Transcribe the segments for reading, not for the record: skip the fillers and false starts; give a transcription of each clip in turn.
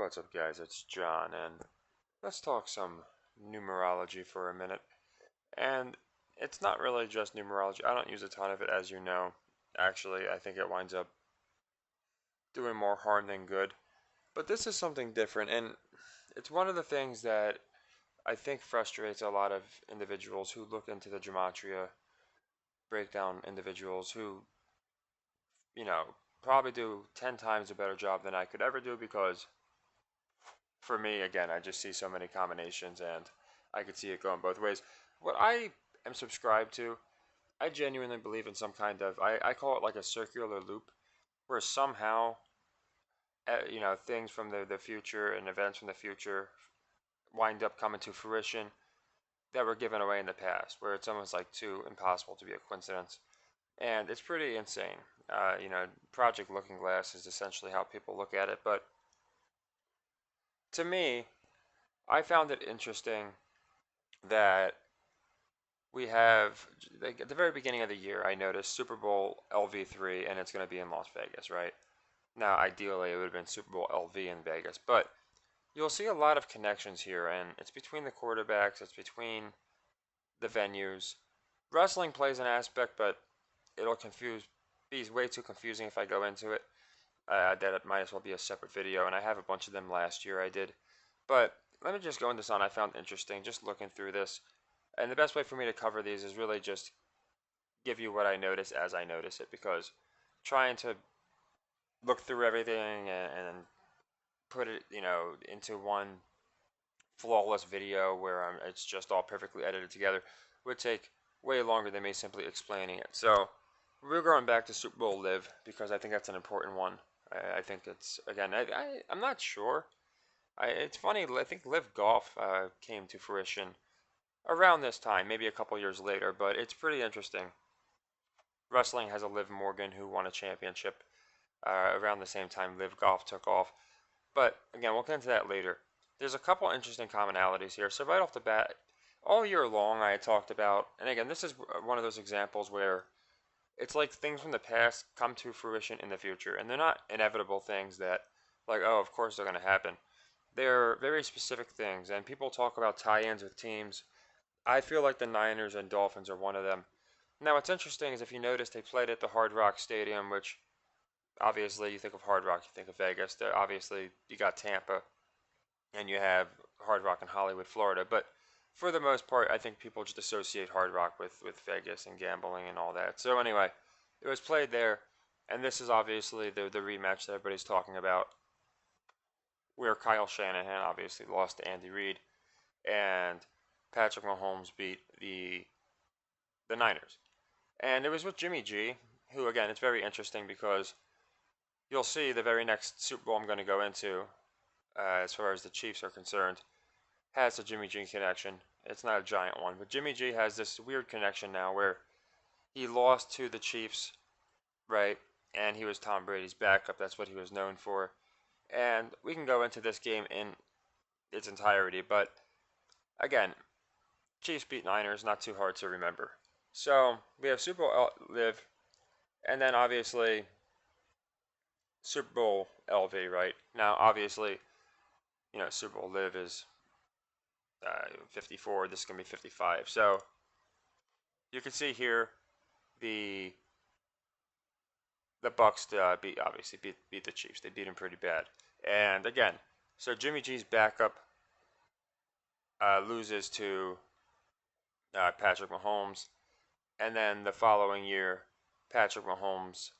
What's up, guys? It's John, and let's talk some numerology for a minute. And it's not really just numerology. I don't use a ton of it, as you know. Actually, I think it winds up doing more harm than good. But this is something different, and it's one of the things that I think frustrates a lot of individuals who look into the Gematria breakdown, individuals who, you know, probably do 10 times a better job than I could ever do because for me, again, I just see so many combinations and I could see it going both ways. What I am subscribed to, I genuinely believe in some kind of, I call it like a circular loop, where somehow, things from the future and events from the future wind up coming to fruition that were given away in the past, where it's almost like too impossible to be a coincidence. And it's pretty insane. Project Looking Glass is essentially how people look at it, but to me, I found it interesting that we have, like, at the very beginning of the year, I noticed Super Bowl LV3, and it's going to be in Las Vegas, right? Now, ideally, it would have been Super Bowl LV in Vegas, but you'll see a lot of connections here, and it's between the quarterbacks, it's between the venues. Wrestling plays an aspect, but it'll be way too confusing if I go into it. That it might as well be a separate video, and I have a bunch of them last year I did. But let me just go into something I found interesting just looking through this. And the best way for me to cover these is really just give you what I notice as I notice it, because trying to look through everything and put it, into one flawless video where it's just all perfectly edited together would take way longer than me simply explaining it. So we're going back to Super Bowl Live because I think that's an important one. I think it's, again, I'm not sure. It's funny, I think Live Golf came to fruition around this time, maybe a couple years later, but it's pretty interesting. Wrestling has a Liv Morgan who won a championship around the same time Liv Golf took off. But again, we'll get into that later. There's a couple interesting commonalities here. So right off the bat, all year long I had talked about, and again, this is one of those examples where it's like things from the past come to fruition in the future, and they're not inevitable things that, like, oh, of course they're going to happen. They're very specific things, and people talk about tie-ins with teams. I feel like the Niners and Dolphins are one of them. Now, what's interesting is if you notice, they played at the Hard Rock Stadium, which obviously you think of Hard Rock, you think of Vegas. Obviously, you got Tampa, and you have Hard Rock in Hollywood, Florida. But for the most part, I think people just associate Hard Rock with Vegas and gambling and all that. So anyway, it was played there, and this is obviously the rematch that everybody's talking about, where Kyle Shanahan obviously lost to Andy Reid, and Patrick Mahomes beat the Niners. And it was with Jimmy G, who, again, it's very interesting because you'll see the very next Super Bowl I'm going to go into, as far as the Chiefs are concerned, has a Jimmy G connection. It's not a giant one, but Jimmy G has this weird connection now where he lost to the Chiefs, right? And he was Tom Brady's backup. That's what he was known for. And we can go into this game in its entirety, but again, Chiefs beat Niners, not too hard to remember. So we have Super Bowl Live, and then obviously Super Bowl LV, right? Now, obviously, Super Bowl Live is 54. This is going to be 55. So you can see here the Bucks beat the Chiefs. They beat them pretty bad. And again, so Jimmy G's backup loses to Patrick Mahomes, and then the following year, Patrick Mahomes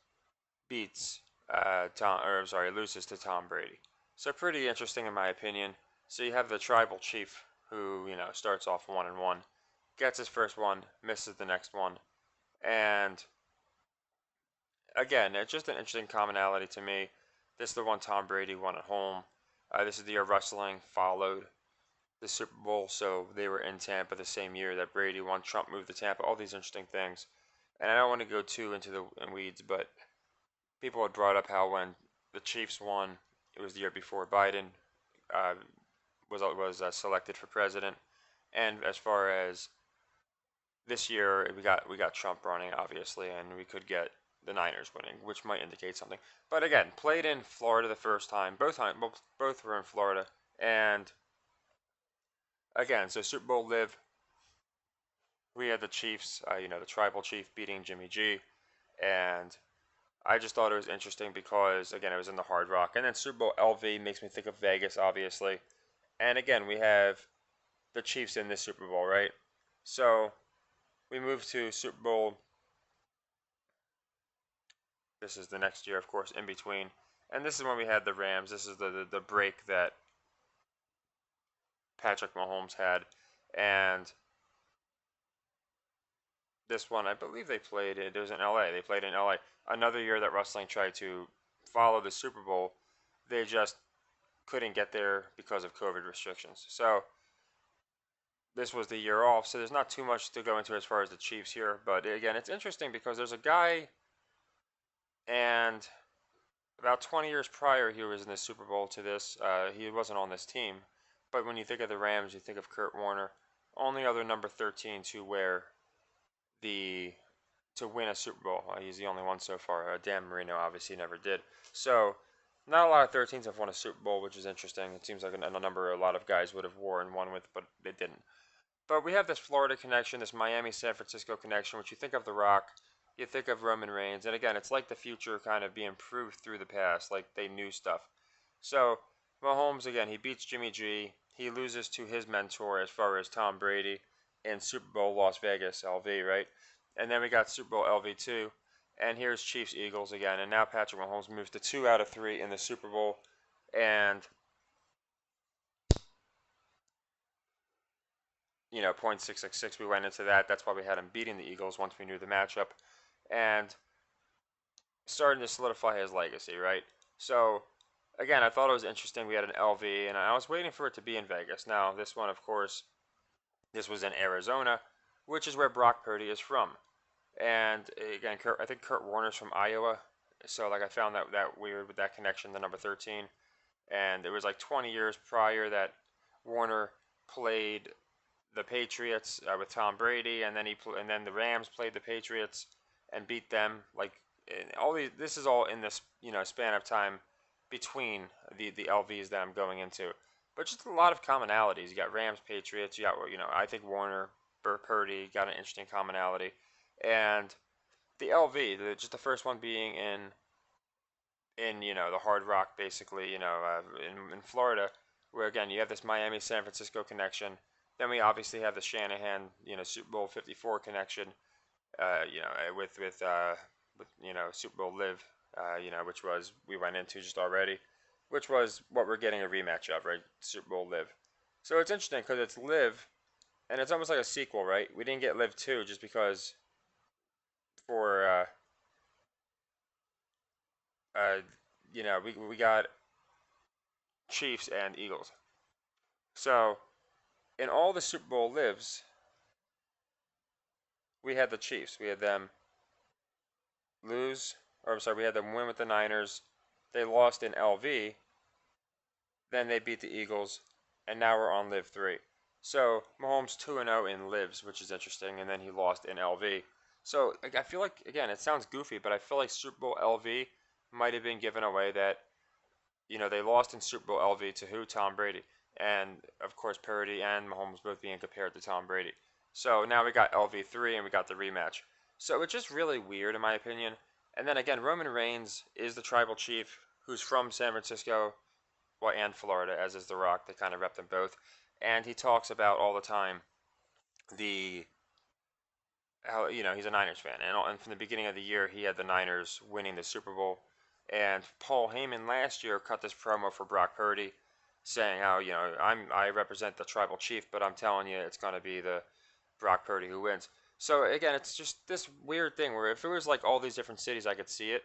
beats loses to Tom Brady. So pretty interesting in my opinion. So you have the tribal chief who, starts off 1-1, gets his first one, misses the next one, and again, it's just an interesting commonality to me. This is the one Tom Brady won at home. This is the year wrestling followed the Super Bowl, so they were in Tampa the same year that Brady won. Trump moved to Tampa. All these interesting things, and I don't want to go too into the weeds, but people had brought up how when the Chiefs won, it was the year before Biden uh, was selected for president, and as far as this year, we got Trump running, obviously, and we could get the Niners winning, which might indicate something. But again, played in Florida the first time. Both were in Florida, and again, so Super Bowl live. We had the Chiefs, the tribal chief beating Jimmy G, and I just thought it was interesting because again, it was in the Hard Rock, and then Super Bowl LV makes me think of Vegas, obviously, and again, we have the Chiefs in this Super Bowl, right? So we move to Super Bowl. This is the next year, of course, in between. And this is when we had the Rams. This is the break that Patrick Mahomes had. And this one, I believe they played, it was in LA. They played in LA. Another year that wrestling tried to follow the Super Bowl, they just couldn't get there because of COVID restrictions. So this was the year off. So there's not too much to go into as far as the Chiefs here. But again, it's interesting because there's a guy, and about 20 years prior, he was in the Super Bowl to this. He wasn't on this team. But when you think of the Rams, you think of Kurt Warner. Only other number 13 to wear the to win a Super Bowl. He's the only one so far. Dan Marino obviously never did. So not a lot of 13s have won a Super Bowl, which is interesting. It seems like a lot of guys would have wore and won with, but they didn't. But we have this Florida connection, this Miami San Francisco connection, which you think of The Rock, you think of Roman Reigns, and again, it's like the future kind of being proved through the past, like they knew stuff. So Mahomes again, he beats Jimmy G. He loses to his mentor as far as Tom Brady in Super Bowl Las Vegas LV, right? And then we got Super Bowl LV2, and here's Chiefs Eagles again, and now Patrick Mahomes moves to 2 out of 3 in the Super Bowl, and .666, we went into that. That's why we had him beating the Eagles once we knew the matchup, and starting to solidify his legacy, right? So, again, I thought it was interesting. We had an LV, and I was waiting for it to be in Vegas. Now, this one, of course, this was in Arizona, which is where Brock Purdy is from. And again, I think Kurt Warner's from Iowa, so like I found that weird with that connection, the number 13. And it was like 20 years prior that Warner played the Patriots with Tom Brady, and and then the Rams played the Patriots and beat them. Like all these, this is all in this span of time between the LVs that I'm going into, but just a lot of commonalities. You got Rams, Patriots. You got I think Warner, Purdy got an interesting commonality, and the LV, just the first one being in the Hard Rock, basically, in Florida, where again you have this Miami San Francisco connection. Then we obviously have the Shanahan, Super Bowl 54 connection, with Super Bowl Live, which was we went into just already, which was what we're getting a rematch of, right? Super Bowl Live. So it's interesting because it's Live, and it's almost like a sequel, right? We didn't get Live 2 just because for we got Chiefs and Eagles. So in all the Super Bowl Lives, we had the Chiefs. We had them lose, or I'm sorry, we had them win with the Niners. They lost in LV. Then they beat the Eagles, and now we're on Live 3. So Mahomes 2-0 in Lives, which is interesting, and then he lost in LV. So I feel like, again, it sounds goofy, but I feel like Super Bowl LV might have been given away that, they lost in Super Bowl LV to who? Tom Brady. And, of course, Purdy and Mahomes both being compared to Tom Brady. So now we got LV3 and we got the rematch. So it's just really weird, in my opinion. And then again, Roman Reigns is the tribal chief who's from San Francisco, well, and Florida, as is The Rock. They kind of rep them both. And he talks about all the time the how he's a Niners fan, and from the beginning of the year he had the Niners winning the Super Bowl. And Paul Heyman last year cut this promo for Brock Purdy, saying how I represent the tribal chief, but I'm telling you it's gonna be the Brock Purdy who wins. So again, it's just this weird thing where if it was like all these different cities, I could see it,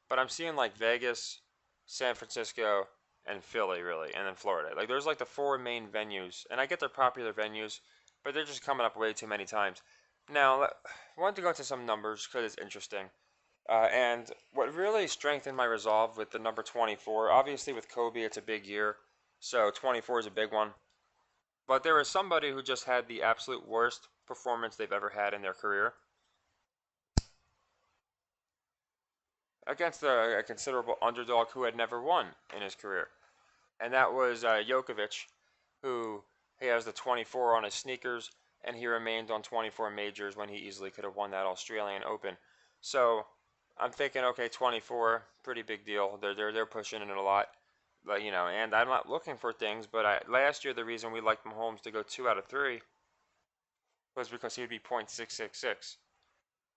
but I'm seeing like Vegas, San Francisco, and Philly really, and then Florida. Like there's like the four main venues, and I get they're popular venues, but they're just coming up way too many times. Now, I wanted to go into some numbers because it's interesting. And what really strengthened my resolve with the number 24, obviously with Kobe, it's a big year, so 24 is a big one. But there is somebody who just had the absolute worst performance they've ever had in their career. against a considerable underdog who had never won in his career, and that was Djokovic, who he has the 24 on his sneakers, and he remained on 24 majors when he easily could have won that Australian Open. So I'm thinking, okay, 24, pretty big deal. They're pushing it a lot, but and I'm not looking for things. But last year the reason we liked Mahomes to go 2 out of 3 was because he would be .666.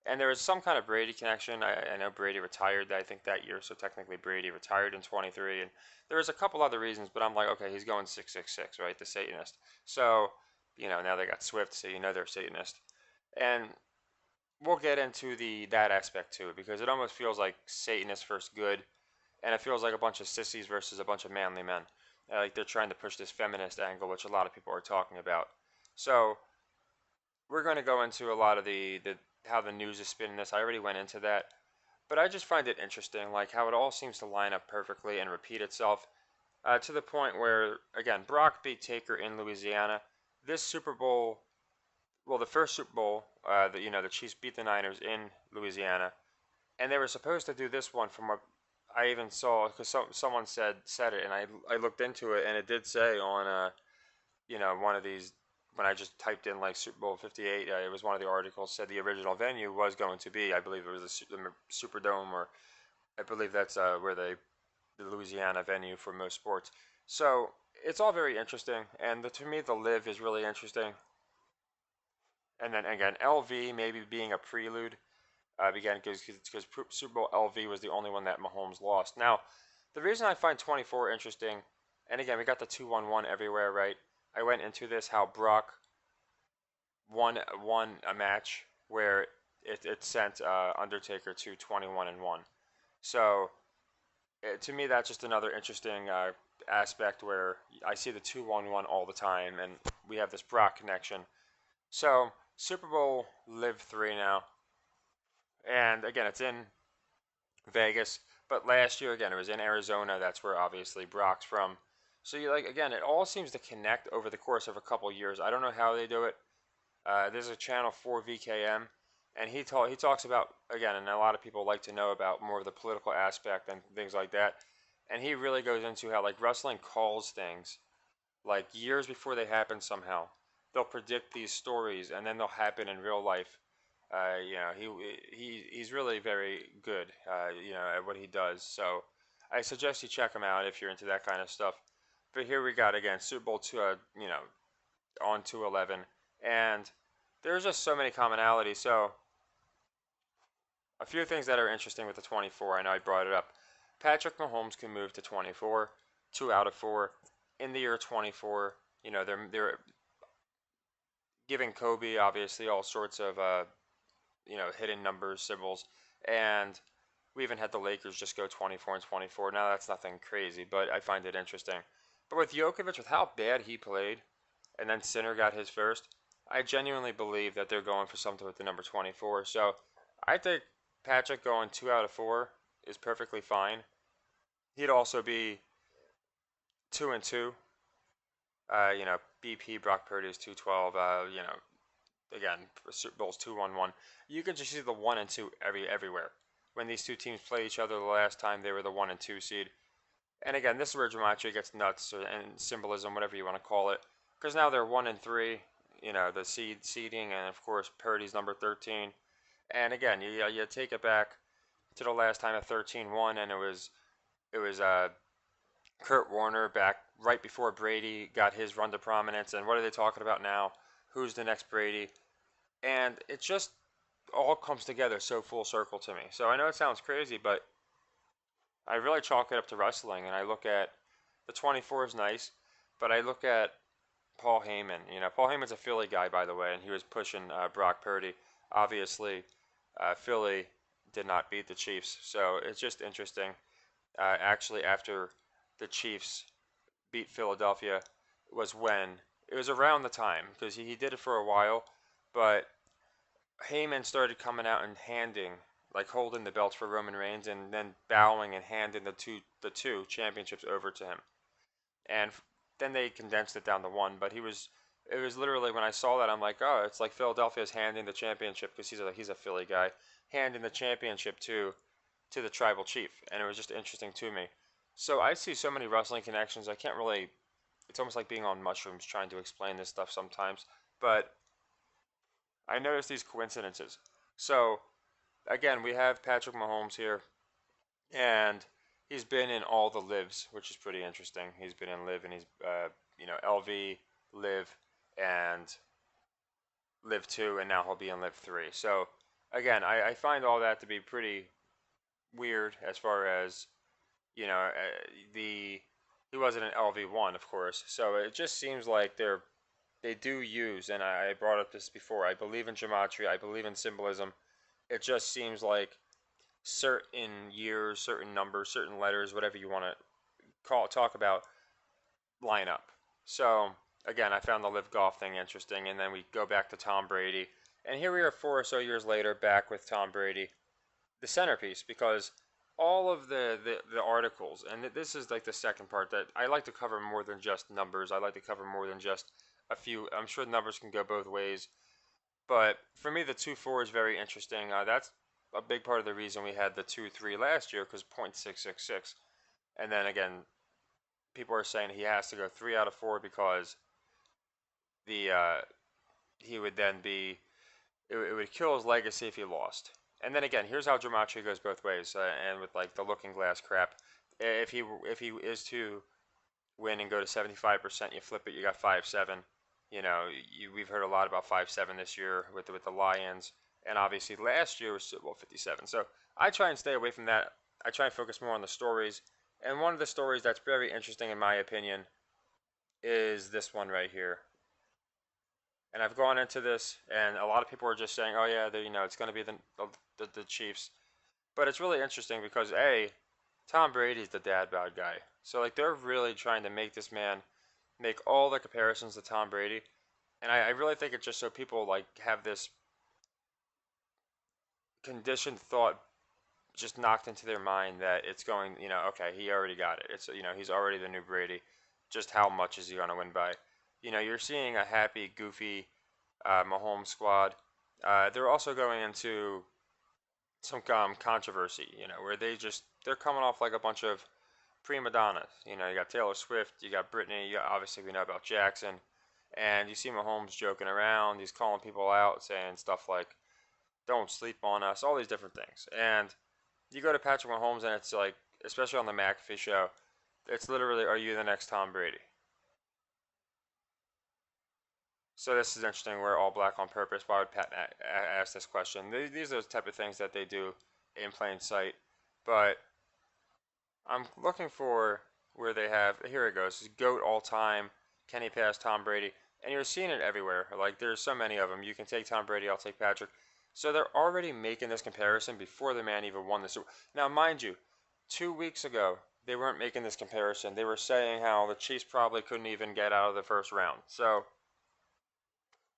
And there was some kind of Brady connection. I know Brady retired, I think, that year, so technically Brady retired in 23. And there was a couple other reasons, but I'm like, okay, he's going 666, right? The Satanist. So, now they got Swift, so they're Satanist. And we'll get into that aspect too, because it almost feels like Satanist versus good, and it feels like a bunch of sissies versus a bunch of manly men. Like they're trying to push this feminist angle, which a lot of people are talking about. So we're going to go into a lot of the how the news is spinning this. I already went into that, but I just find it interesting, like how it all seems to line up perfectly and repeat itself, to the point where again Brock beat Taker in Louisiana. This Super Bowl, well, the first Super Bowl, the Chiefs beat the Niners in Louisiana, and they were supposed to do this one from what I even saw, because someone said it, and I looked into it, and it did say on one of these, when I just typed in like Super Bowl 58, it was one of the articles said the original venue was going to be, I believe it was the Superdome, or I believe that's where the Louisiana venue for most sports. So it's all very interesting, and to me the live is really interesting. And then again, LV maybe being a prelude, again because Super Bowl LV was the only one that Mahomes lost. Now, the reason I find 24 interesting, and again we got the 2-1-1 everywhere, right? I went into this how Brock won a match where it sent Undertaker to 21-1. So to me, that's just another interesting aspect where I see the 2-1-1 all the time, and we have this Brock connection. So Super Bowl Live 3 now, and again, it's in Vegas, but last year again it was in Arizona. That's where obviously Brock's from. So you like again, it all seems to connect over the course of a couple years. I don't know how they do it. There's a channel for VKM, and he talks about again, and a lot of people like to know about more of the political aspect and things like that. And he really goes into how like wrestling calls things like years before they happen somehow. They'll predict these stories, and then they'll happen in real life. He's really very good, at what he does. So I suggest you check him out if you're into that kind of stuff. But here we got again Super Bowl two, on 211, and there's just so many commonalities. So a few things that are interesting with the 24. I know I brought it up. Patrick Mahomes can move to 24, 2 out of 4 in the year 24. They're giving Kobe obviously all sorts of hidden numbers, symbols, and we even had the Lakers just go 24-24. Now that's nothing crazy, but I find it interesting. But with Djokovic, with how bad he played, and then Sinner got his first, I genuinely believe that they're going for something with the number 24. So I think Patrick going 2 out of 4 is perfectly fine. He'd also be 2-2. BP Brock Purdy is 212. Again, Super Bowl's 2-1-1. You can just see the 1 and 2 everywhere. When these two teams played each other the last time, they were the 1 and 2 seed. And again, this is where Gematria gets nuts, and symbolism, whatever you want to call it, because now they're 1 and 3. The seeding, and of course Purdy's number 13. And again, you take it back to the last time at 13-1, and it was Kurt Warner back right before Brady got his run to prominence. And what are they talking about now? Who's the next Brady? And it just all comes together so full circle to me. So I know it sounds crazy, but I really chalk it up to wrestling. And I look at the 24 is nice, but I look at Paul Heyman. Paul Heyman's a Philly guy, by the way, and he was pushing Brock Purdy. Obviously, Philly did not beat the Chiefs, so it's just interesting. Actually, after the Chiefs beat Philadelphia was when it was around the time, because he did it for a while, but Heyman started coming out and holding the belts for Roman Reigns, and then bowing and handing the two championships over to him. And then they condensed it down to one. But it was literally when I saw that, I'm like, oh, it's like Philadelphia's handing the championship, because he's a Philly guy, handing the championship to to the tribal chief, and it was just interesting to me. So I see so many wrestling connections. I can't really. It's almost like being on mushrooms trying to explain this stuff sometimes. But I notice these coincidences. So again, we have Patrick Mahomes here, and he's been in all the lives, which is pretty interesting. He's been in live, and he's LV, live, and live 2, and now he'll be in live 3. So again, I find all that to be pretty weird as far as the he wasn't an LV1, of course. So it just seems like they do use, and I brought up this before. I believe in gematria. I believe in symbolism. It just seems like certain years, certain numbers, certain letters, whatever you want to talk about, line up. So again, I found the live golf thing interesting, and then we go back to Tom Brady, and here we are 4 or so years later, back with Tom Brady, the centerpiece, because all of the articles, and this is like the second part that I like to cover more than just numbers. I like to cover more than just a few. I'm sure the numbers can go both ways, but for me, the 2-4 is very interesting. That's a big part of the reason we had the 2-3 last year, because .666, and then again, people are saying he has to go 3 out of 4 because the he would then be it would kill his legacy if he lost. And then again, here's how Gematria goes both ways, and with like the looking glass crap. If he is to win and go to 75%, you flip it, you got 5-7. We've heard a lot about 5-7 this year with the Lions, and obviously last year was Super Bowl 57. So I try and stay away from that. I try and focus more on the stories. And one of the stories that's very interesting in my opinion is this one right here. And I've gone into this, and a lot of people are just saying, "Oh yeah, it's going to be the Chiefs." But it's really interesting because Tom Brady's the dad bod guy, so like they're really trying to make this man make all the comparisons to Tom Brady, and I really think it's just so people like have this conditioned thought just knocked into their mind that it's going, okay, he already got it. It's he's already the new Brady. Just how much is he going to win by? You're seeing a happy, goofy Mahomes squad. They're also going into some controversy, where they're coming off like a bunch of prima donnas. You got Taylor Swift, you got Britney, obviously we know about Jackson, and you see Mahomes joking around. He's calling people out, saying stuff like, "Don't sleep on us," all these different things. And you go to Patrick Mahomes, and it's like, especially on the McAfee show, it's literally, "Are you the next Tom Brady?" So this is interesting. We're all black on purpose. Why would Pat ask this question? These are the type of things that they do in plain sight. But I'm looking for where they have. Here it goes. GOAT all time. Can he pass Tom Brady? And you're seeing it everywhere. Like there's so many of them. You can take Tom Brady. I'll take Patrick. So they're already making this comparison before the man even won the Super Bowl. Now, mind you, 2 weeks ago they weren't making this comparison. They were saying how the Chiefs probably couldn't even get out of the first round. So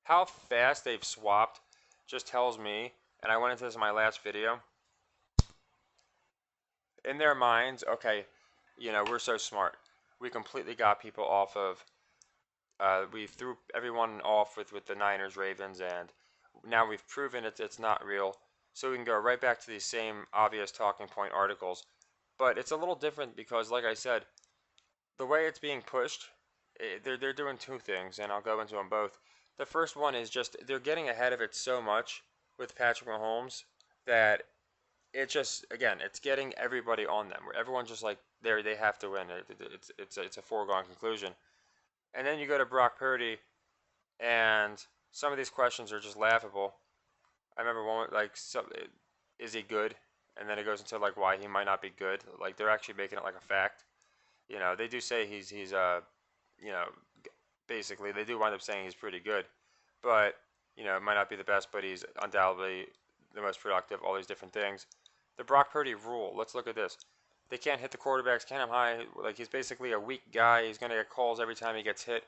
how fast they've swapped just tells me, and I went into this in my last video, in their minds, okay, we're so smart. We completely got people off of, we threw everyone off with the Niners, Ravens, and now we've proven it's not real. So we can go right back to these same obvious talking point articles. But it's a little different because, like I said, the way it's being pushed, they're doing two things, and I'll go into them both. The first one is just they're getting ahead of it so much with Patrick Mahomes that it just, again, it's getting everybody on them. Where everyone's just like they have to win. It's a foregone conclusion. And then you go to Brock Purdy, and some of these questions are just laughable. I remember one like, is he good? And then it goes into like why he might not be good. Like they're actually making it like a fact. They do say he's you know basically they do wind up saying he's pretty good, but it might not be the best, but he's undoubtedly the most productive. All these different things. The Brock Purdy rule. Let's look at this. They can't hit the quarterbacks, can't him high. Like he's basically a weak guy. He's gonna get calls every time he gets hit.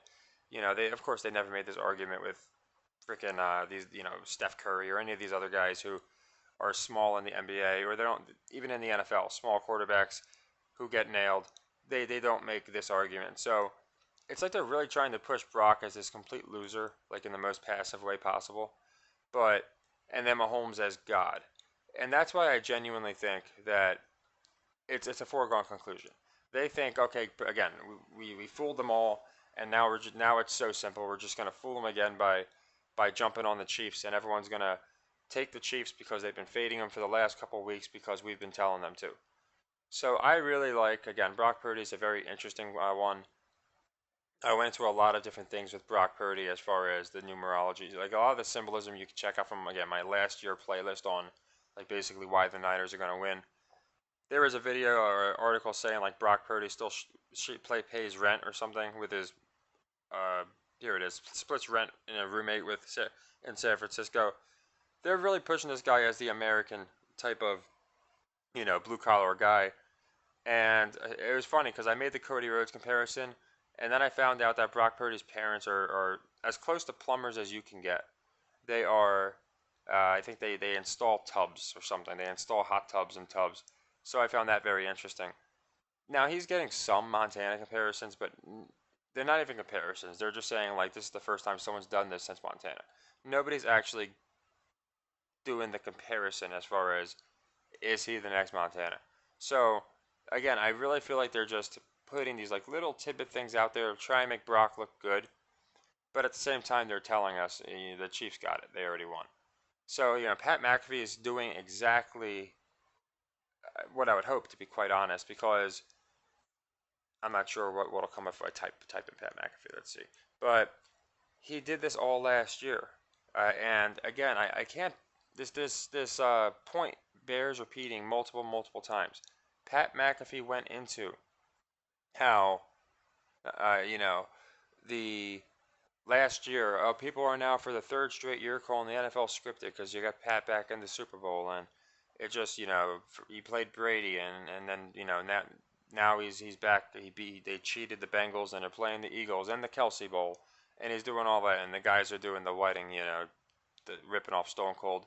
They of course they never made this argument with freaking these Steph Curry or any of these other guys who are small in the NBA, or they don't even in the NFL. Small quarterbacks who get nailed. They don't make this argument. So it's like they're really trying to push Brock as this complete loser, like in the most passive way possible. But and then Mahomes as God. And that's why I genuinely think that it's a foregone conclusion. They think, okay, again, we fooled them all, and now now it's so simple. We're just gonna fool them again by jumping on the Chiefs, and everyone's gonna take the Chiefs because they've been fading them for the last couple of weeks because we've been telling them to. So I really like, again, Brock Purdy is a very interesting one. I went into a lot of different things with Brock Purdy as far as the numerology, like a lot of the symbolism you can check out from, again, my last year playlist on like basically why the Niners are going to win. There was a video or an article saying like Brock Purdy still pays rent or something with his uh, here it is, splits rent in a roommate with in San Francisco. They're really pushing this guy as the American type of blue collar guy. And it was funny because I made the Cody Rhodes comparison, and then I found out that Brock Purdy's parents are as close to plumbers as you can get. They are, I think they install tubs or something. They install hot tubs and tubs. So I found that very interesting. Now he's getting some Montana comparisons, but they're not even comparisons. They're just saying like this is the first time someone's done this since Montana. Nobody's actually doing the comparison as far as is he the next Montana. So again, I really feel like they're just putting these like little tidbit things out there to try and make Brock look good, but at the same time they're telling us the Chiefs got it. They already won. So Pat McAfee is doing exactly what I would hope, to be quite honest, because I'm not sure what'll come if I type in Pat McAfee. Let's see, but he did this all last year, and again, I can't. This point bears repeating multiple times. Pat McAfee went into how the last year, people are now for the third straight year calling the NFL scripted because you got Pat back in the Super Bowl, and it just he played Brady, and then now he's back. They cheated the Bengals and they're playing the Eagles and the Kelsey Bowl, and he's doing all that, and the guys are doing the whiting, the ripping off Stone Cold,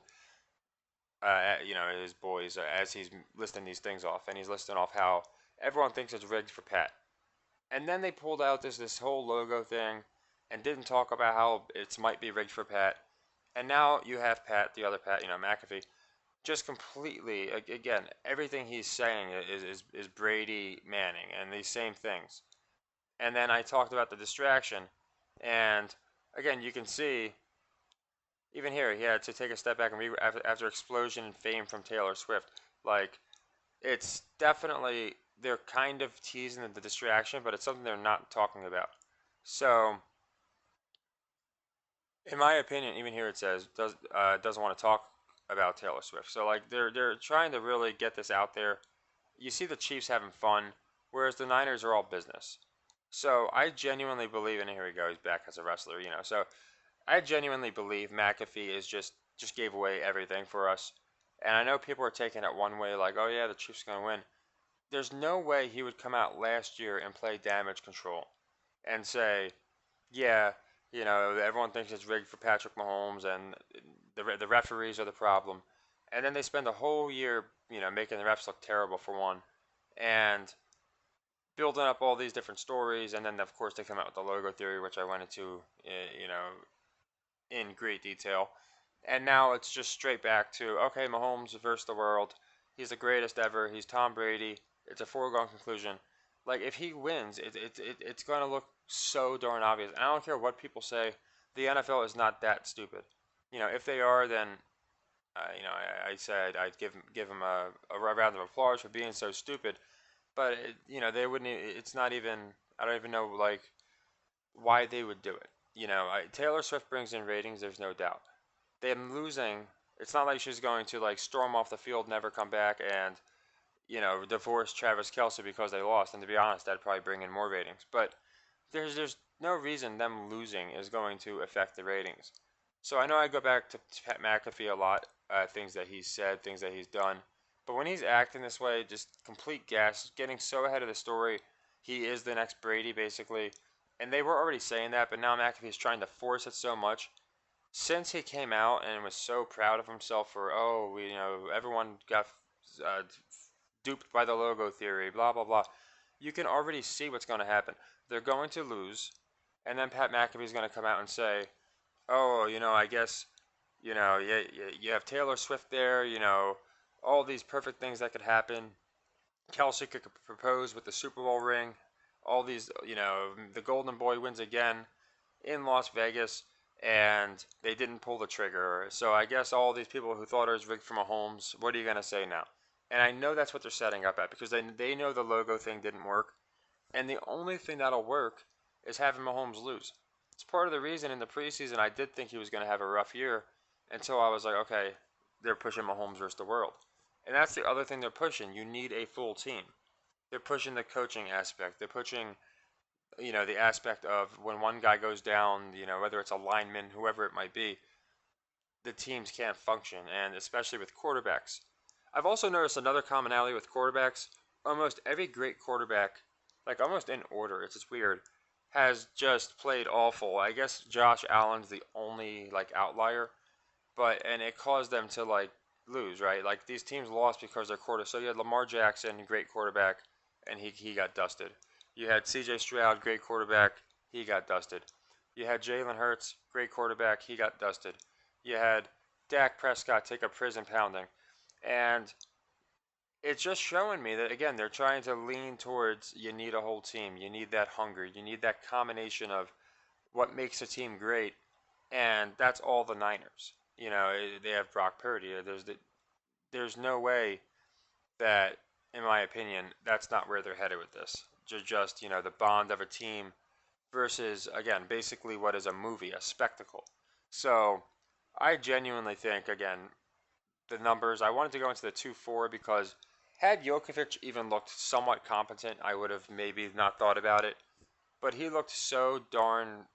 his boys as he's listing these things off, and he's listing off how everyone thinks it's rigged for Pat. And then they pulled out this whole logo thing and didn't talk about how it might be rigged for Pat. And now you have Pat, the other Pat, McAfee, just completely, again, everything he's saying is Brady Manning and these same things. And then I talked about the distraction. And again, you can see, even here, he had to take a step back and after explosion and fame from Taylor Swift. Like, it's definitely they're kind of teasing the distraction, but it's something they're not talking about. So, in my opinion, even here it says doesn't want to talk about Taylor Swift. So like they're trying to really get this out there. You see the Chiefs having fun, whereas the Niners are all business. So I genuinely believe, and here he goes back as a wrestler, So I genuinely believe McAfee is just gave away everything for us. And I know people are taking it one way, like, oh yeah, the Chiefs are gonna win. There's no way he would come out last year and play damage control and say, yeah, everyone thinks it's rigged for Patrick Mahomes and the referees are the problem. And then they spend a whole year, making the refs look terrible for one and building up all these different stories. And then, of course, they come out with the logo theory, which I went into, in great detail. And now it's just straight back to, okay, Mahomes versus the world. He's the greatest ever. He's Tom Brady. It's a foregone conclusion. Like, if he wins, it's going to look so darn obvious. And I don't care what people say. The NFL is not that stupid. If they are, then, I said I'd give him a round of applause for being so stupid. But, they wouldn't, it's not even, I don't even know, like, why they would do it. Taylor Swift brings in ratings, there's no doubt. Them losing, it's not like she's going to, like, storm off the field, never come back, and divorce Travis Kelce because they lost. And to be honest, that'd probably bring in more ratings. But there's no reason them losing is going to affect the ratings. So I know I go back to Pat McAfee a lot, things that he's said, things that he's done. But when he's acting this way, just complete gas, getting so ahead of the story, he is the next Brady basically. And they were already saying that, but now McAfee's trying to force it so much. Since he came out and was so proud of himself for, everyone got uh, duped by the logo theory, blah, blah, blah. You can already see what's going to happen. They're going to lose, and then Pat McAfee's going to come out and say, oh, I guess, you have Taylor Swift there, all these perfect things that could happen. Kelsey could propose with the Super Bowl ring. All these, the Golden Boy wins again in Las Vegas, and they didn't pull the trigger. So I guess all these people who thought it was rigged for Mahomes, what are you gonna say now? And I know that's what they're setting up at because they know the logo thing didn't work, and the only thing that'll work is having Mahomes lose. It's part of the reason in the preseason I did think he was going to have a rough year until I was like, okay, they're pushing Mahomes versus the world. And that's the other thing they're pushing. You need a full team. They're pushing the coaching aspect. They're pushing, the aspect of when one guy goes down, whether it's a lineman, whoever it might be, the teams can't function, and especially with quarterbacks. I've also noticed another commonality with quarterbacks. Almost every great quarterback, like almost in order, it's just weird, has just played awful. I guess Josh Allen's the only like outlier, but and it caused them to like lose, right? Like these teams lost because their quarter. So you had Lamar Jackson, great quarterback, and he got dusted. You had C.J. Stroud, great quarterback, he got dusted. You had Jalen Hurts, great quarterback, he got dusted. You had Dak Prescott take a prison pounding, and it's just showing me that again they're trying to lean towards you need a whole team, you need that hunger, you need that combination of what makes a team great, and that's all the Niners. They have Brock Purdy. There's no way that, in my opinion, that's not where they're headed with this. Just the bond of a team versus again basically what is a movie, a spectacle. So I genuinely think again the numbers. I wanted to go into the 2-4 because had Jokovic even looked somewhat competent, I would have maybe not thought about it. But he looked so darn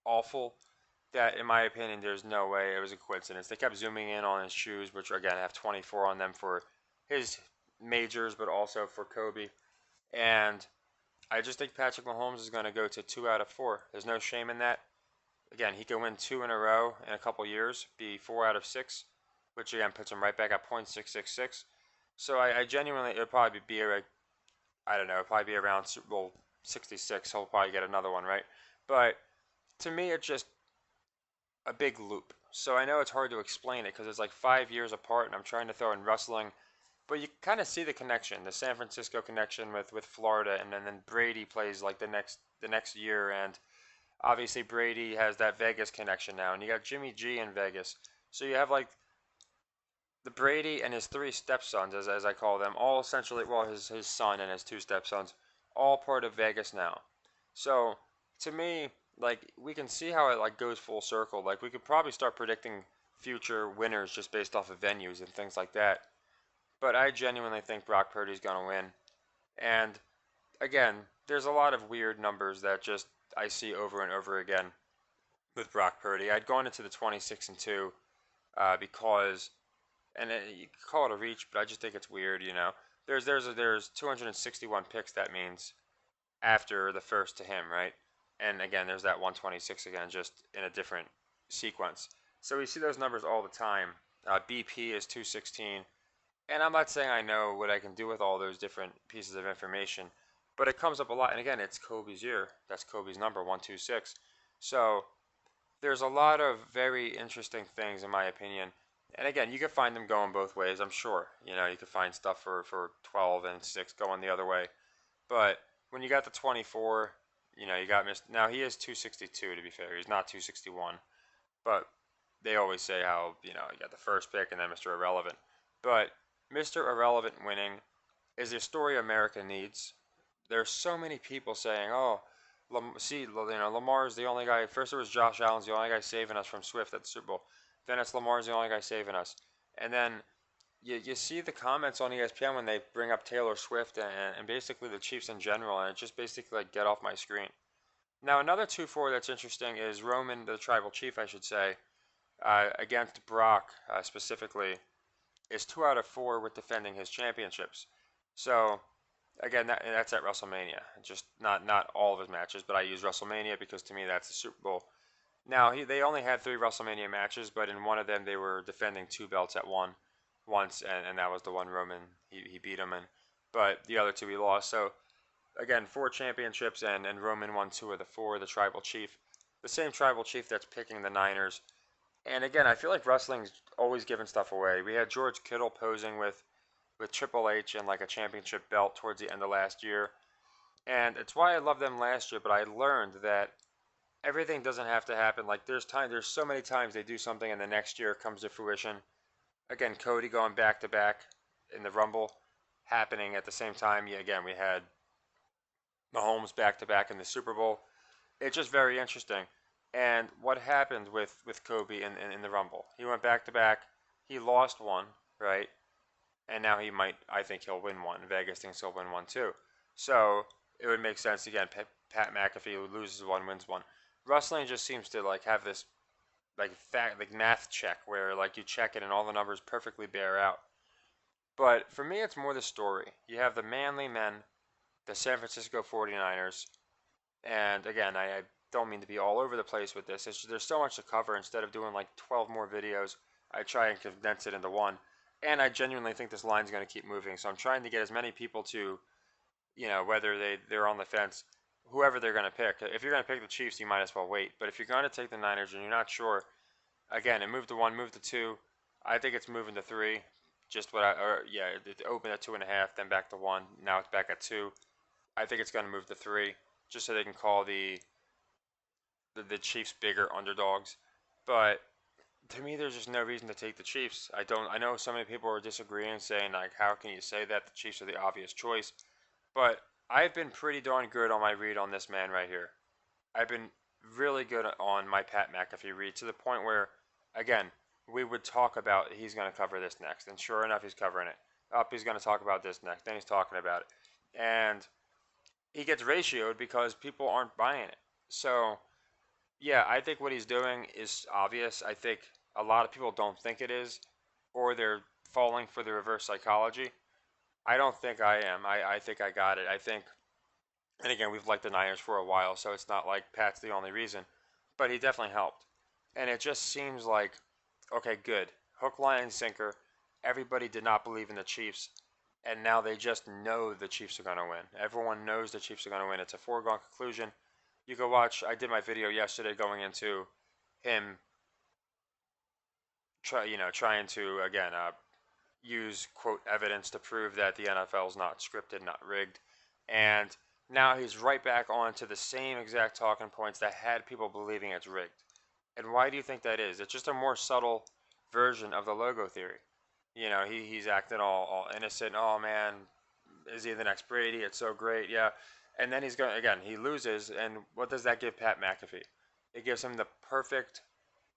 awful that, in my opinion, there's no way it was a coincidence. They kept zooming in on his shoes, which again have 24 on them for his majors, but also for Kobe. And I just think Patrick Mahomes is going to go to 2 out of 4. There's no shame in that. Again, he can win 2 in a row in a couple years, be 4 out of 6, which again puts him right back at .666. So I genuinely, it'll probably be, I don't know, it'll probably be around Super Bowl 66. He'll probably get another one, right? But to me, it's just a big loop. So I know it's hard to explain it because it's like 5 years apart, and I'm trying to throw in wrestling, but you kind of see the connection, the San Francisco connection with Florida, and then Brady plays like the next year, and obviously Brady has that Vegas connection now, and you got Jimmy G in Vegas. So you have like the Brady and his three stepsons, as I call them, all essentially, well, his son and his two stepsons, all part of Vegas now. So to me, like we can see how it like goes full circle. Like we could probably start predicting future winners just based off of venues and things like that. But I genuinely think Brock Purdy's gonna win. And again, there's a lot of weird numbers that just I see over and over again with Brock Purdy. I'd gone into the 26-2 because and you could call it a reach, but I just think it's weird. There's 261 picks. That means after the first to him, right? And again, there's that 126 again, just in a different sequence. So we see those numbers all the time. BP is 216, and I'm not saying I know what I can do with all those different pieces of information, but it comes up a lot. And again, it's Kobe's year. That's Kobe's number 126. So there's a lot of very interesting things in my opinion. And again, you can find them going both ways, I'm sure. You could find stuff for 12 and 6 going the other way. But when you got the 24, you got missed. Now he is 262 to be fair. He's not 261. But they always say how, you got the first pick and then Mr. Irrelevant. But Mr. Irrelevant winning is a story America needs. There's so many people saying, "Oh, Lamar's the only guy." First, it was Josh Allen's the only guy saving us from Swift at the Super Bowl. Then it's Lamar's the only guy saving us. And then you see the comments on ESPN when they bring up Taylor Swift and basically the Chiefs in general, and it just basically like get off my screen. Now another 2-4 that's interesting is Roman, the tribal chief, I should say, against Brock specifically, is 2 out of 4 with defending his championships. So again, that's at WrestleMania. Just not all of his matches, but I use WrestleMania because to me that's the Super Bowl. Now they only had 3 WrestleMania matches, but in one of them they were defending 2 belts at once, and that was the one Roman he beat him in. But the other 2 he lost. So again, 4 championships, and Roman won 2 of the 4. The tribal chief, the same tribal chief that's picking the Niners, And again, I feel like wrestling's always giving stuff away. We had George Kittle posing with Triple H and like a championship belt towards the end of last year. And it's why I love them last year, but I learned that everything doesn't have to happen. Like there's so many times they do something and the next year it comes to fruition. Again, Cody going back to back in the Rumble happening at the same time. Yeah, again, we had Mahomes back to back in the Super Bowl. It's just very interesting. And what happened with Kobe in the Rumble? He went back to back. He lost one, right? And now he might. I think he'll win one. Vegas thinks he'll win one too. So it would make sense again. Pat McAfee who loses one wins one. Wrestling just seems to like have this like math check where like you check it and all the numbers perfectly bear out. But for me, it's more the story. You have the manly men, the San Francisco 49ers, and again, I don't mean to be all over the place with this. There's so much to cover. Instead of doing like 12 more videos, I try and condense it into one. And I genuinely think this line's going to keep moving. So I'm trying to get as many people to, whether they're on the fence, whoever they're going to pick. If you're going to pick the Chiefs, you might as well wait. But if you're going to take the Niners and you're not sure, again, it moved to one, moved to two. I think it's moving to three. Just what it opened at 2.5, then back to one. Now it's back at two. I think it's going to move to three, just so they can call the Chiefs bigger underdogs. But to me, there's just no reason to take the Chiefs. I don't. I know so many people are disagreeing, saying like, how can you say that the Chiefs are the obvious choice? But I've been pretty darn good on my read on this man right here. I've been really good on my Pat McAfee read to the point where, again, we would talk about he's going to cover this next, and sure enough, he's covering it. Up, he's going to talk about this next, then he's talking about it, and he gets ratioed because people aren't buying it. So yeah, I think what he's doing is obvious. I think a lot of people don't think it is, or they're falling for the reverse psychology. I don't think I am. I think I got it. I think, and again, we've liked the Niners for a while, so it's not like Pat's the only reason, but he definitely helped. And it just seems like, okay, good. Hook, line, and sinker. Everybody did not believe in the Chiefs, and now they just know the Chiefs are going to win. Everyone knows the Chiefs are going to win. It's a foregone conclusion. You go watch. I did my video yesterday going into him trying to again use quote evidence to prove that the NFL is not scripted, not rigged, and now he's right back on to the same exact talking points that had people believing it's rigged. And why do you think that is? It's just a more subtle version of the logo theory. He's acting all innocent. Oh man, is he the next Brady? It's so great, yeah. And then he's going again. He loses, and what does that give Pat McAfee? It gives him the perfect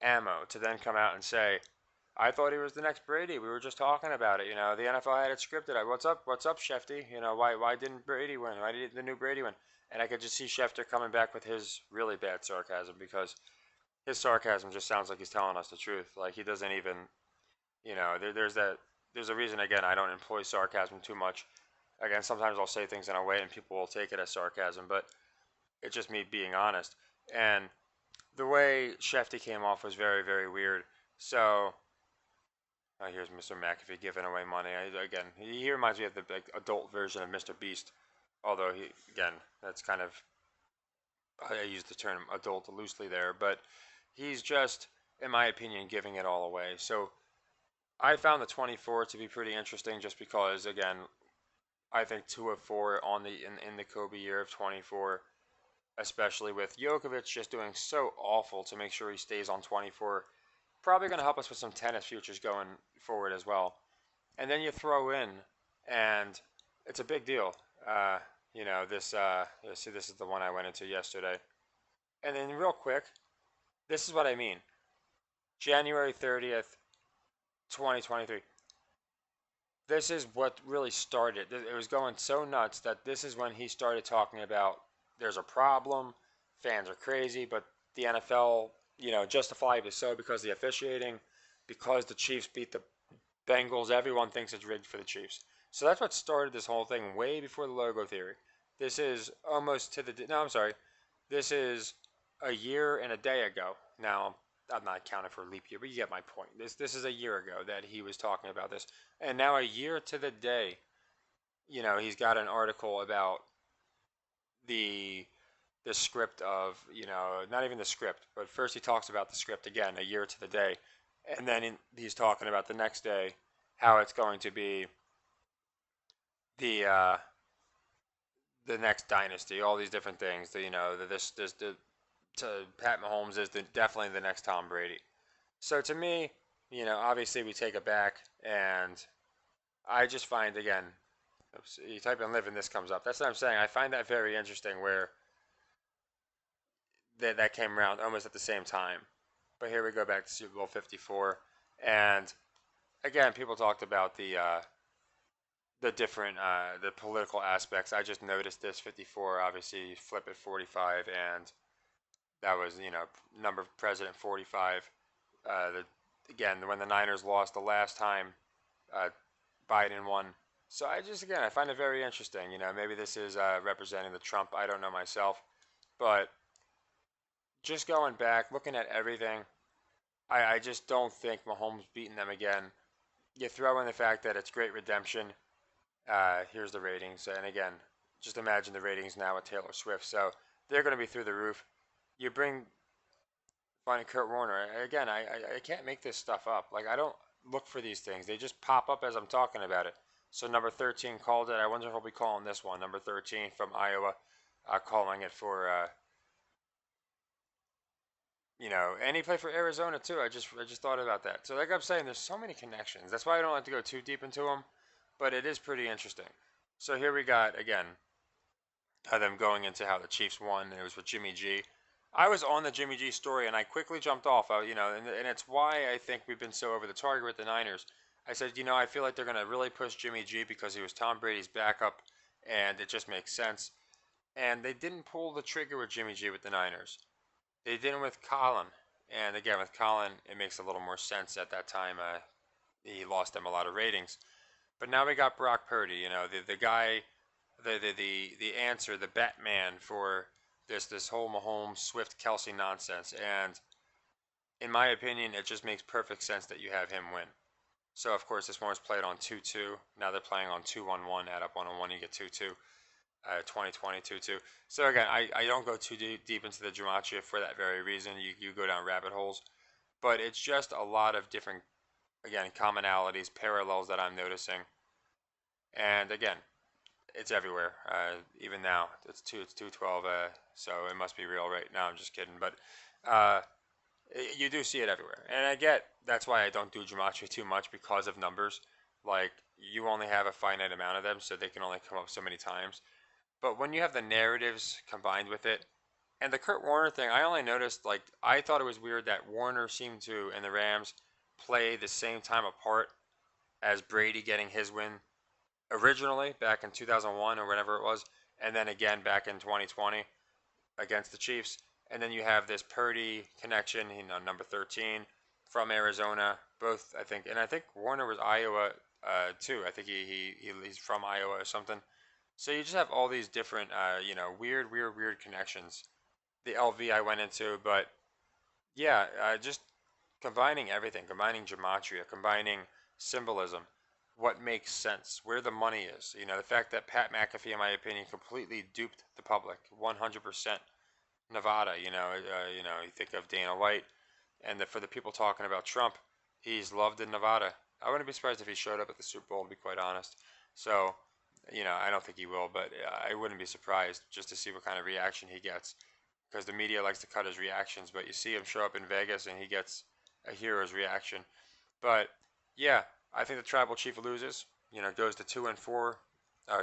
ammo to then come out and say, I thought he was the next Brady. We were just talking about it. The NFL had it scripted. What's up? What's up, Shefty? Why didn't Brady win? Why did the new Brady win? And I could just see Schefter coming back with his really bad sarcasm because his sarcasm just sounds like he's telling us the truth. Like he doesn't even, there's a reason again I don't employ sarcasm too much. Again, sometimes I'll say things in a way and people will take it as sarcasm, but it's just me being honest. And the way Shefty came off was very, very weird. So here's Mr. McAfee giving away money. Again, he reminds me of the adult version of Mr. Beast. Although again, that's kind of I use the term adult loosely there, but he's just, in my opinion, giving it all away. So I found the 24 to be pretty interesting, just because again, I think 2 of 4 on in the Kobe year of 24, especially with Djokovic just doing so awful to make sure he stays on 24. Probably going to help us with some tennis futures going forward as well. And then you throw in, and it's a big deal. This. See, this is the one I went into yesterday. And then real quick, this is what I mean. January 30th, 2023. This is what really started. It was going so nuts that this is when he started talking about there's a problem, fans are crazy, but the NFL, justifiably so because the officiating, because the Chiefs beat the Bengals, everyone thinks it's rigged for the Chiefs. So that's what started this whole thing way before the logo theory. This is almost to the no, I'm sorry. This is a year and a day ago. Now, I'm not counting for leap year, but you get my point. This is a year ago that he was talking about this. And now a year to the day, he's got an article about the the script of, not even the script, but first he talks about the script again a year to the day, and then he's talking about the next day how it's going to be the the next dynasty, all these different things. This the to Pat Mahomes is definitely the next Tom Brady. So to me, obviously we take it back, and I just find again, oops, you type in live and this comes up. That's what I'm saying. I find that very interesting where that came around almost at the same time. But here we go back to Super Bowl 54, and again, people talked about the different the political aspects. I just noticed this 54, obviously flip at 45, and that was number president 45. Again, when the Niners lost the last time, uh, Biden won. So I find it very interesting. Maybe this is representing the Trump. I don't know myself, but just going back, looking at everything, I just don't think Mahomes beating them again. You throw in the fact that it's great redemption. Here's the ratings, and again, just imagine the ratings now with Taylor Swift. So they're going to be through the roof. You bring finding Kurt Warner again. I can't make this stuff up. Like I don't look for these things. They just pop up as I'm talking about it. So number 13 called it. I wonder if he'll be calling this one. Number 13 from Iowa, calling it for and he played for Arizona too. I just thought about that. So like I'm saying, there's so many connections. That's why I don't like to go too deep into them, but it is pretty interesting. So here we got again them going into how the Chiefs won, and it was with Jimmy G. I was on the Jimmy G story, and I quickly jumped off. And it's why I think we've been so over the target with the Niners. I said, I feel like they're going to really push Jimmy G because he was Tom Brady's backup, and it just makes sense. And they didn't pull the trigger with Jimmy G with the Niners. They didn't with Colin. And again, with Colin, it makes a little more sense at that time. He lost them a lot of ratings. But now we got Brock Purdy, the guy, the answer, the Batman for this whole Mahomes, Swift, Kelsey nonsense. And in my opinion, it just makes perfect sense that you have him win. So of course, this one was played on 2-2. Now they're playing on 2-1-1. Add up 1-1, you get 2-2. 2020 2-2. So again, I don't go too deep into the gematria for that very reason. You go down rabbit holes, but it's just a lot of different, again, commonalities, parallels that I'm noticing. And again, it's everywhere. Even now, it's 212. So it must be real, right? now. I'm just kidding, but uh, you do see it everywhere. And I get that's why I don't do gematria too much because of numbers. Like you only have a finite amount of them, so they can only come up so many times. But when you have the narratives combined with it, and the Kurt Warner thing, I only noticed like I thought it was weird that Warner seemed to and the Rams play the same time apart as Brady getting his win originally back in 2001 or whatever it was, and then again back in 2020 against the Chiefs. And then you have this Purdy connection, number 13 from Arizona. Both, I think, and I think Warner was Iowa too. I think he's from Iowa or something. So you just have all these different, weird connections. The LV I went into, but yeah, just combining everything, combining gematria, combining symbolism, what makes sense, where the money is. The fact that Pat McAfee, in my opinion, completely duped the public, 100%. Nevada, you think of Dana White, and for the people talking about Trump, he's loved in Nevada. I wouldn't be surprised if he showed up at the Super Bowl, to be quite honest. So, I don't think he will, but I wouldn't be surprised just to see what kind of reaction he gets, because the media likes to cut his reactions, but you see him show up in Vegas and he gets a hero's reaction. But yeah, I think the tribal chief loses. Goes to 2-4, or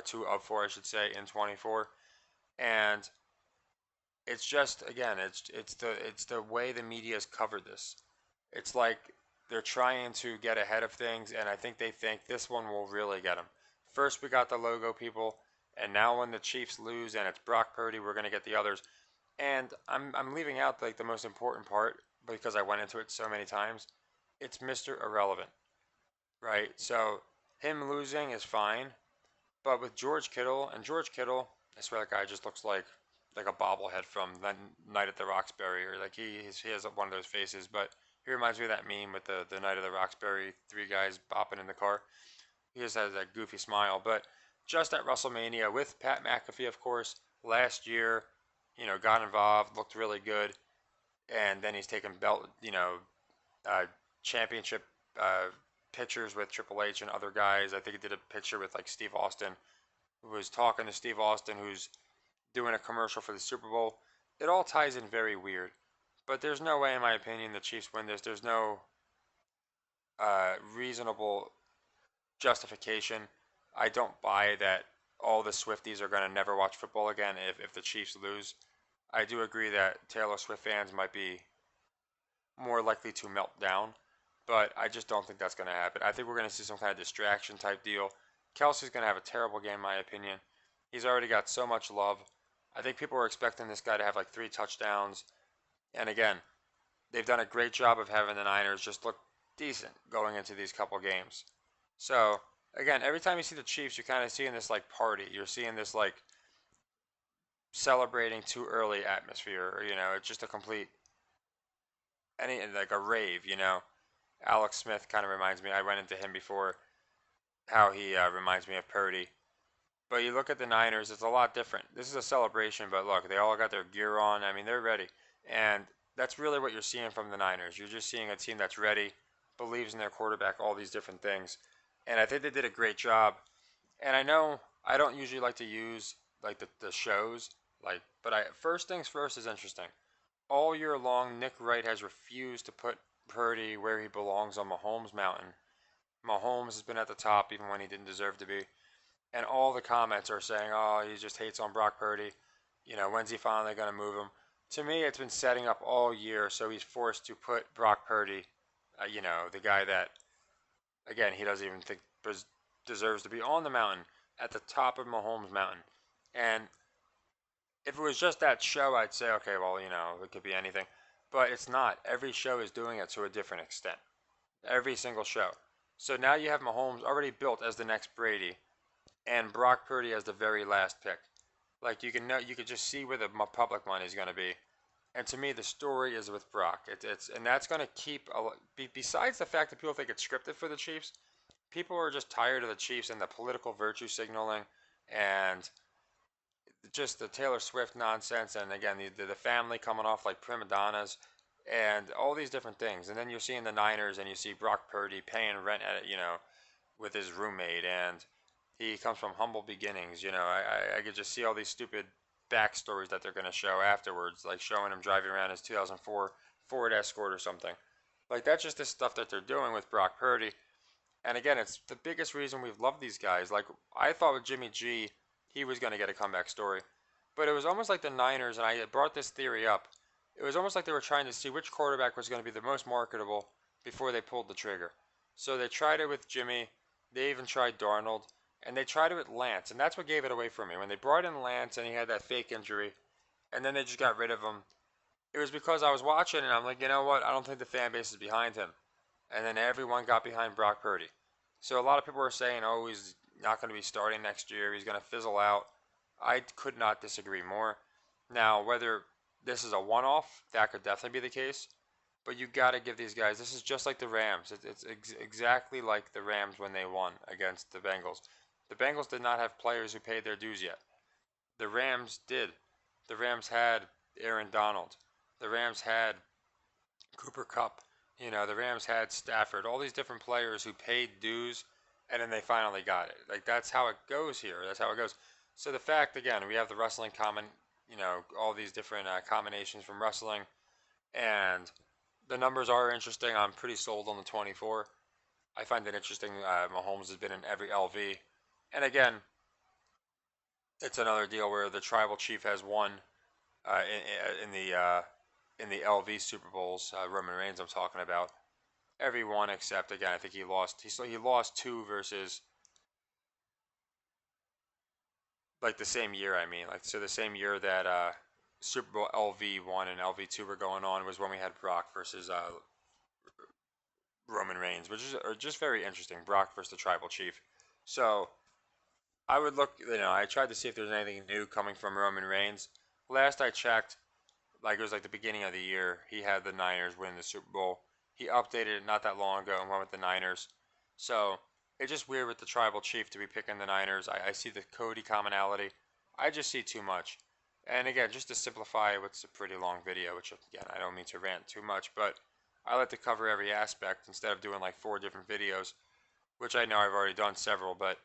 2 of 4, I should say, in 24, and it's just again, it's the way the media has covered this. It's like they're trying to get ahead of things, and I think they think this one will really get them. First, we got the logo people, and now when the Chiefs lose and it's Brock Purdy, we're gonna get the others. And I'm leaving out like the most important part because I went into it so many times. It's Mr. Irrelevant, right? So him losing is fine, but with George Kittle, and George Kittle, I swear that guy just looks like a bobblehead from the Night at the Roxbury, or like he has one of those faces. But he reminds me of that meme with the Night of the Roxbury, three guys bopping in the car. He just has that goofy smile. But just at WrestleMania with Pat McAfee, of course, last year, got involved, looked really good, and then he's taken belt, uh, championship uh, pictures with Triple H and other guys. I think he did a picture with like Steve Austin, who was talking to Steve Austin, who's doing a commercial for the Super Bowl. It all ties in very weird. But there's no way, in my opinion, the Chiefs win this. There's no reasonable justification. I don't buy that all the Swifties are going to never watch football again if the Chiefs lose. I do agree that Taylor Swift fans might be more likely to melt down, but I just don't think that's going to happen. I think we're going to see some kind of distraction type deal. Kelsey's going to have a terrible game, in my opinion. He's already got so much love. I think people were expecting this guy to have like 3 touchdowns. And again, they've done a great job of having the Niners just look decent going into these couple games. So, again, every time you see the Chiefs, you're kind of seeing this like party. You're seeing this like celebrating too early atmosphere. Or, it's just a complete, like a rave. Alex Smith kind of reminds me, I went into him before, how he reminds me of Purdy. But you look at the Niners, it's a lot different. This is a celebration, but look, they all got their gear on. I mean, they're ready. And that's really what you're seeing from the Niners. You're just seeing a team that's ready, believes in their quarterback, all these different things. And I think they did a great job. And I know I don't usually like to use like the shows, but first things first is interesting. All year long, Nick Wright has refused to put Purdy where he belongs on Mahomes Mountain. Mahomes has been at the top even when he didn't deserve to be. And all the comments are saying, oh, he just hates on Brock Purdy. When's he finally going to move him? To me, it's been setting up all year, so he's forced to put Brock Purdy, the guy that, again, he doesn't even think deserves to be on the mountain, at the top of Mahomes Mountain. And if it was just that show, I'd say, okay, well, it could be anything. But it's not. Every show is doing it to a different extent. Every single show. So now you have Mahomes already built as the next Brady, and Brock Purdy as the very last pick. Like you could just see where the public money is going to be. And to me, the story is with Brock. And that's going to keep. Besides the fact that people think it's scripted for the Chiefs, people are just tired of the Chiefs and the political virtue signaling, and just the Taylor Swift nonsense. And again, the family coming off like prima donnas, and all these different things. And then you're seeing the Niners, and you see Brock Purdy paying rent at it, with his roommate, and he comes from humble beginnings. I could just see all these stupid backstories that they're going to show afterwards, like showing him driving around his 2004 Ford Escort or something. Like, that's just the stuff that they're doing with Brock Purdy. And again, it's the biggest reason we've loved these guys. Like, I thought with Jimmy G, he was going to get a comeback story. But it was almost like the Niners, and I brought this theory up. It was almost like they were trying to see which quarterback was going to be the most marketable before they pulled the trigger. So they tried it with Jimmy. They even tried Darnold. And they tried it with Lance, and that's what gave it away for me. When they brought in Lance and he had that fake injury, and then they just got rid of him, it was because I was watching and I'm like, you know what? I don't think the fan base is behind him. And then everyone got behind Brock Purdy. So a lot of people were saying, oh, he's not going to be starting next year. He's going to fizzle out. I could not disagree more. Now, whether this is a one-off, that could definitely be the case. But you got to give these guys. This is just like the Rams. It's exactly like the Rams when they won against the Bengals. The Bengals did not have players who paid their dues yet. The Rams did. The Rams had Aaron Donald. The Rams had Cooper Kupp. The Rams had Stafford. All these different players who paid dues, and then they finally got it. Like, that's how it goes here. That's how it goes. So the fact, again, we have the wrestling all these different combinations from wrestling, and the numbers are interesting. I'm pretty sold on the 24. I find it interesting. Mahomes has been in every LV. And again, it's another deal where the tribal chief has won in the LV Super Bowls. Roman Reigns, I'm talking about every one except, again, I think he lost. He lost 2 versus like the same year. I mean, like, so the same year that Super Bowl LV1 and LV2 were going on was when we had Brock versus Roman Reigns, which is just very interesting. Brock versus the tribal chief. So I would look, I tried to see if there's anything new coming from Roman Reigns. Last I checked, like, it was like the beginning of the year, he had the Niners win the Super Bowl. He updated it not that long ago and went with the Niners. So it's just weird with the tribal chief to be picking the Niners. I see the Cody commonality. I just see too much. And again, just to simplify what's a pretty long video, which again, I don't mean to rant too much, but I like to cover every aspect instead of doing like 4 different videos, which I know I've already done several, but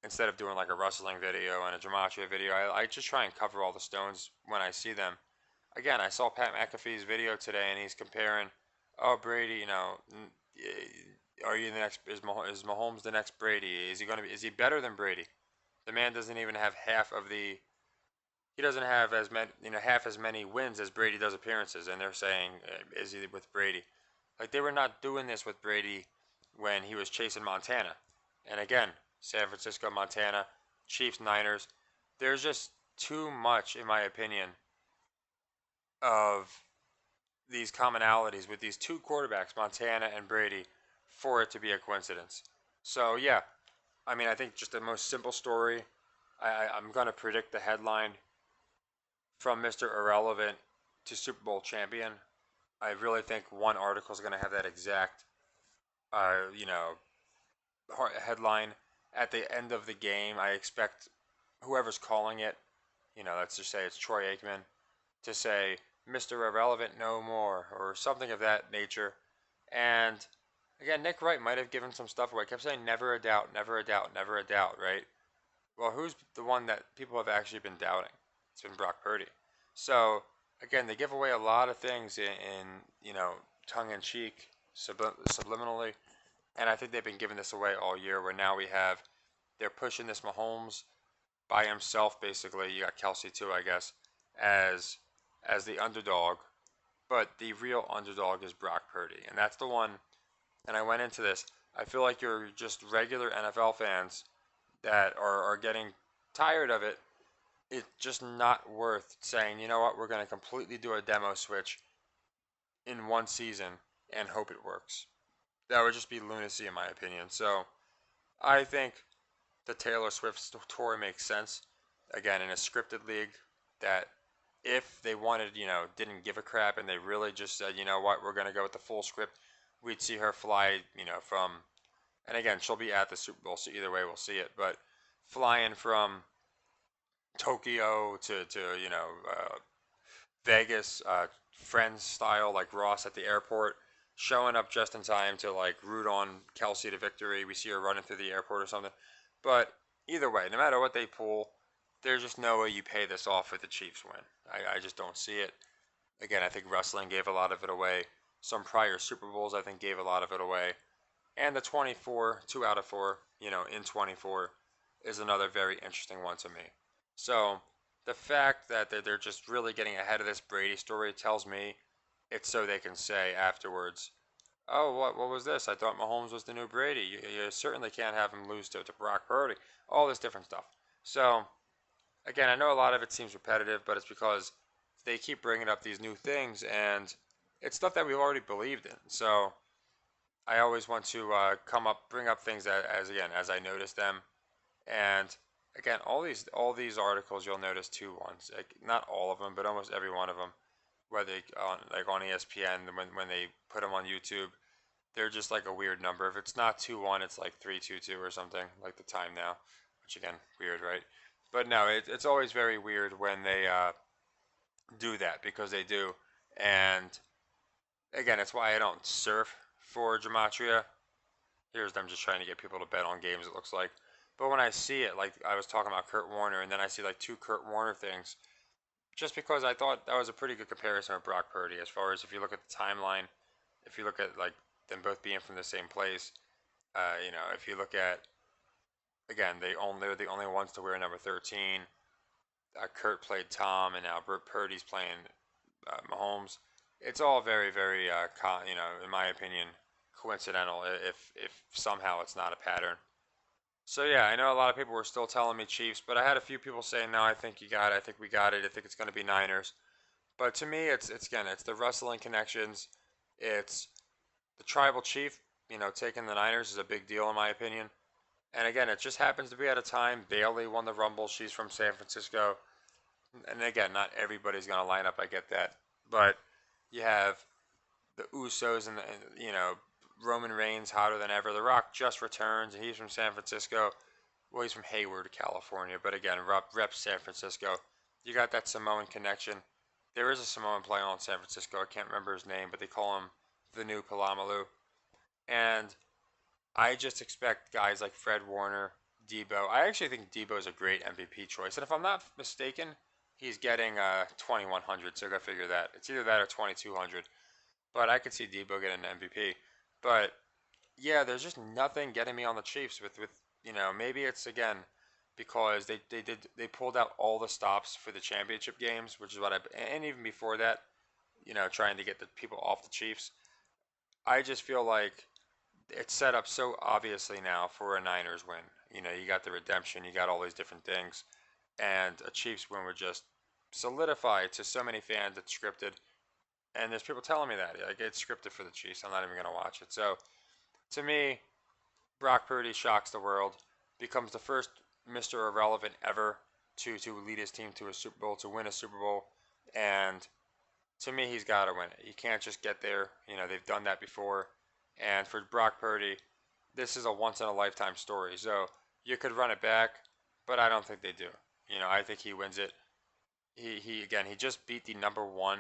instead of doing like a wrestling video and a Gematria video, I just try and cover all the stones when I see them. Again, I saw Pat McAfee's video today, and he's comparing, oh Brady, are you the next? Is Mahomes the next Brady? Is he going to be? Is he better than Brady? The man doesn't even have half of the. He doesn't have as many, half as many wins as Brady does appearances, and they're saying, is he with Brady? Like they were not doing this with Brady when he was chasing Montana. And again, San Francisco, Montana, Chiefs, Niners. There's just too much, in my opinion, of these commonalities with these two quarterbacks, Montana and Brady, for it to be a coincidence. So yeah, I mean, I think just the most simple story. I'm gonna predict the headline from Mr. Irrelevant to Super Bowl champion. I really think one article is gonna have that exact, uh, you know, headline at the end of the game. I expect whoever's calling it, let's just say it's Troy Aikman, to say Mr. Irrelevant no more or something of that nature. And again, Nick Wright might have given some stuff away. He kept saying never a doubt, never a doubt, never a doubt, right? Well, who's the one that people have actually been doubting? It's been Brock Purdy. So again, they give away a lot of things in tongue in cheek, subliminally, and I think they've been giving this away all year. Where now they're pushing this Mahomes by himself basically. You got Kelsey too, I guess, as the underdog, but the real underdog is Brock Purdy, and that's the one. And I went into this. I feel like you're just regular NFL fans that are getting tired of it. It's just not worth saying, you know what, we're going to completely do a demo switch in one season and hope it works. That would just be lunacy, in my opinion. So I think the Taylor Swift tour makes sense. Again, in a scripted league that if they wanted, didn't give a crap and they really just said, you know what, we're going to go with the full script, we'd see her fly, from, and again, she'll be at the Super Bowl, so either way we'll see it, but flying from Tokyo to Vegas, Friends style, like Ross at the airport, showing up just in time to like root on Kelsey to victory. We see her running through the airport or something. But either way, no matter what they pull, there's just no way you pay this off if the Chiefs win. I just don't see it. Again, I think wrestling gave a lot of it away. Some prior Super Bowls, I think, gave a lot of it away. And the 24, 2 out of 4, in 24, is another very interesting one to me. So the fact that they're just really getting ahead of this Brady story tells me it's so they can say afterwards, oh, what was this? I thought Mahomes was the new Brady. You certainly can't have him lose to Brock Purdy. All this different stuff. So again, I know a lot of it seems repetitive, but it's because they keep bringing up these new things, and it's stuff that we've already believed in. So I always want to bring up things as I notice them, and again, all these articles you'll notice 2 1s, like not all of them, but almost every one of them, whether on ESPN when they put them on YouTube, they're just like a weird number. If it's not 2-1, it's like 3-2-2 or something, like the time now, which again, weird, right? But no, it's always very weird when they do that because they do. And again, it's why I don't surf for Gematria. Here's them just trying to get people to bet on games, it looks like. But when I see it, like I was talking about Kurt Warner, and then I see like 2 Kurt Warner things, just because I thought that was a pretty good comparison with Brock Purdy, as far as if you look at the timeline, if you look at like them both being from the same place, if you look at, again, they're the only ones to wear number 13. Kurt played Tom, and now Purdy's playing Mahomes. It's all very, very, in my opinion, coincidental. If somehow it's not a pattern. So yeah, I know a lot of people were still telling me Chiefs, but I had a few people saying, no, I think you got it. I think we got it. I think it's going to be Niners. But to me, it's the wrestling connections. It's the tribal chief. Taking the Niners is a big deal in my opinion. And again, it just happens to be at a time Bailey won the Rumble. She's from San Francisco. And again, not everybody's going to line up. I get that. But you have the Usos and Roman Reigns hotter than ever. The Rock just returns, and he's from San Francisco. Well, he's from Hayward, California, but again, reps San Francisco. You got that Samoan connection. There is a Samoan playing on San Francisco. I can't remember his name, but they call him the new Palamalu. And I just expect guys like Fred Warner, Debo. I actually think Debo is a great MVP choice. And if I'm not mistaken, he's getting 2,100. So go figure that. It's either that or 2,200. But I could see Debo getting an MVP. But yeah, there's just nothing getting me on the Chiefs with maybe it's again because they pulled out all the stops for the championship games, which is what I and even before that, trying to get the people off the Chiefs. I just feel like it's set up so obviously now for a Niners win. You got the redemption, you got all these different things, and a Chiefs win would just solidify to so many fans it's scripted. And there's people telling me that like it's scripted for the Chiefs. I'm not even gonna watch it. So to me, Brock Purdy shocks the world, becomes the first Mr. Irrelevant ever to lead his team to a Super Bowl, to win a Super Bowl, and to me, he's got to win it. You can't just get there. They've done that before, and for Brock Purdy, this is a once in a lifetime story. So you could run it back, but I don't think they do. I think he wins it. He just beat the number one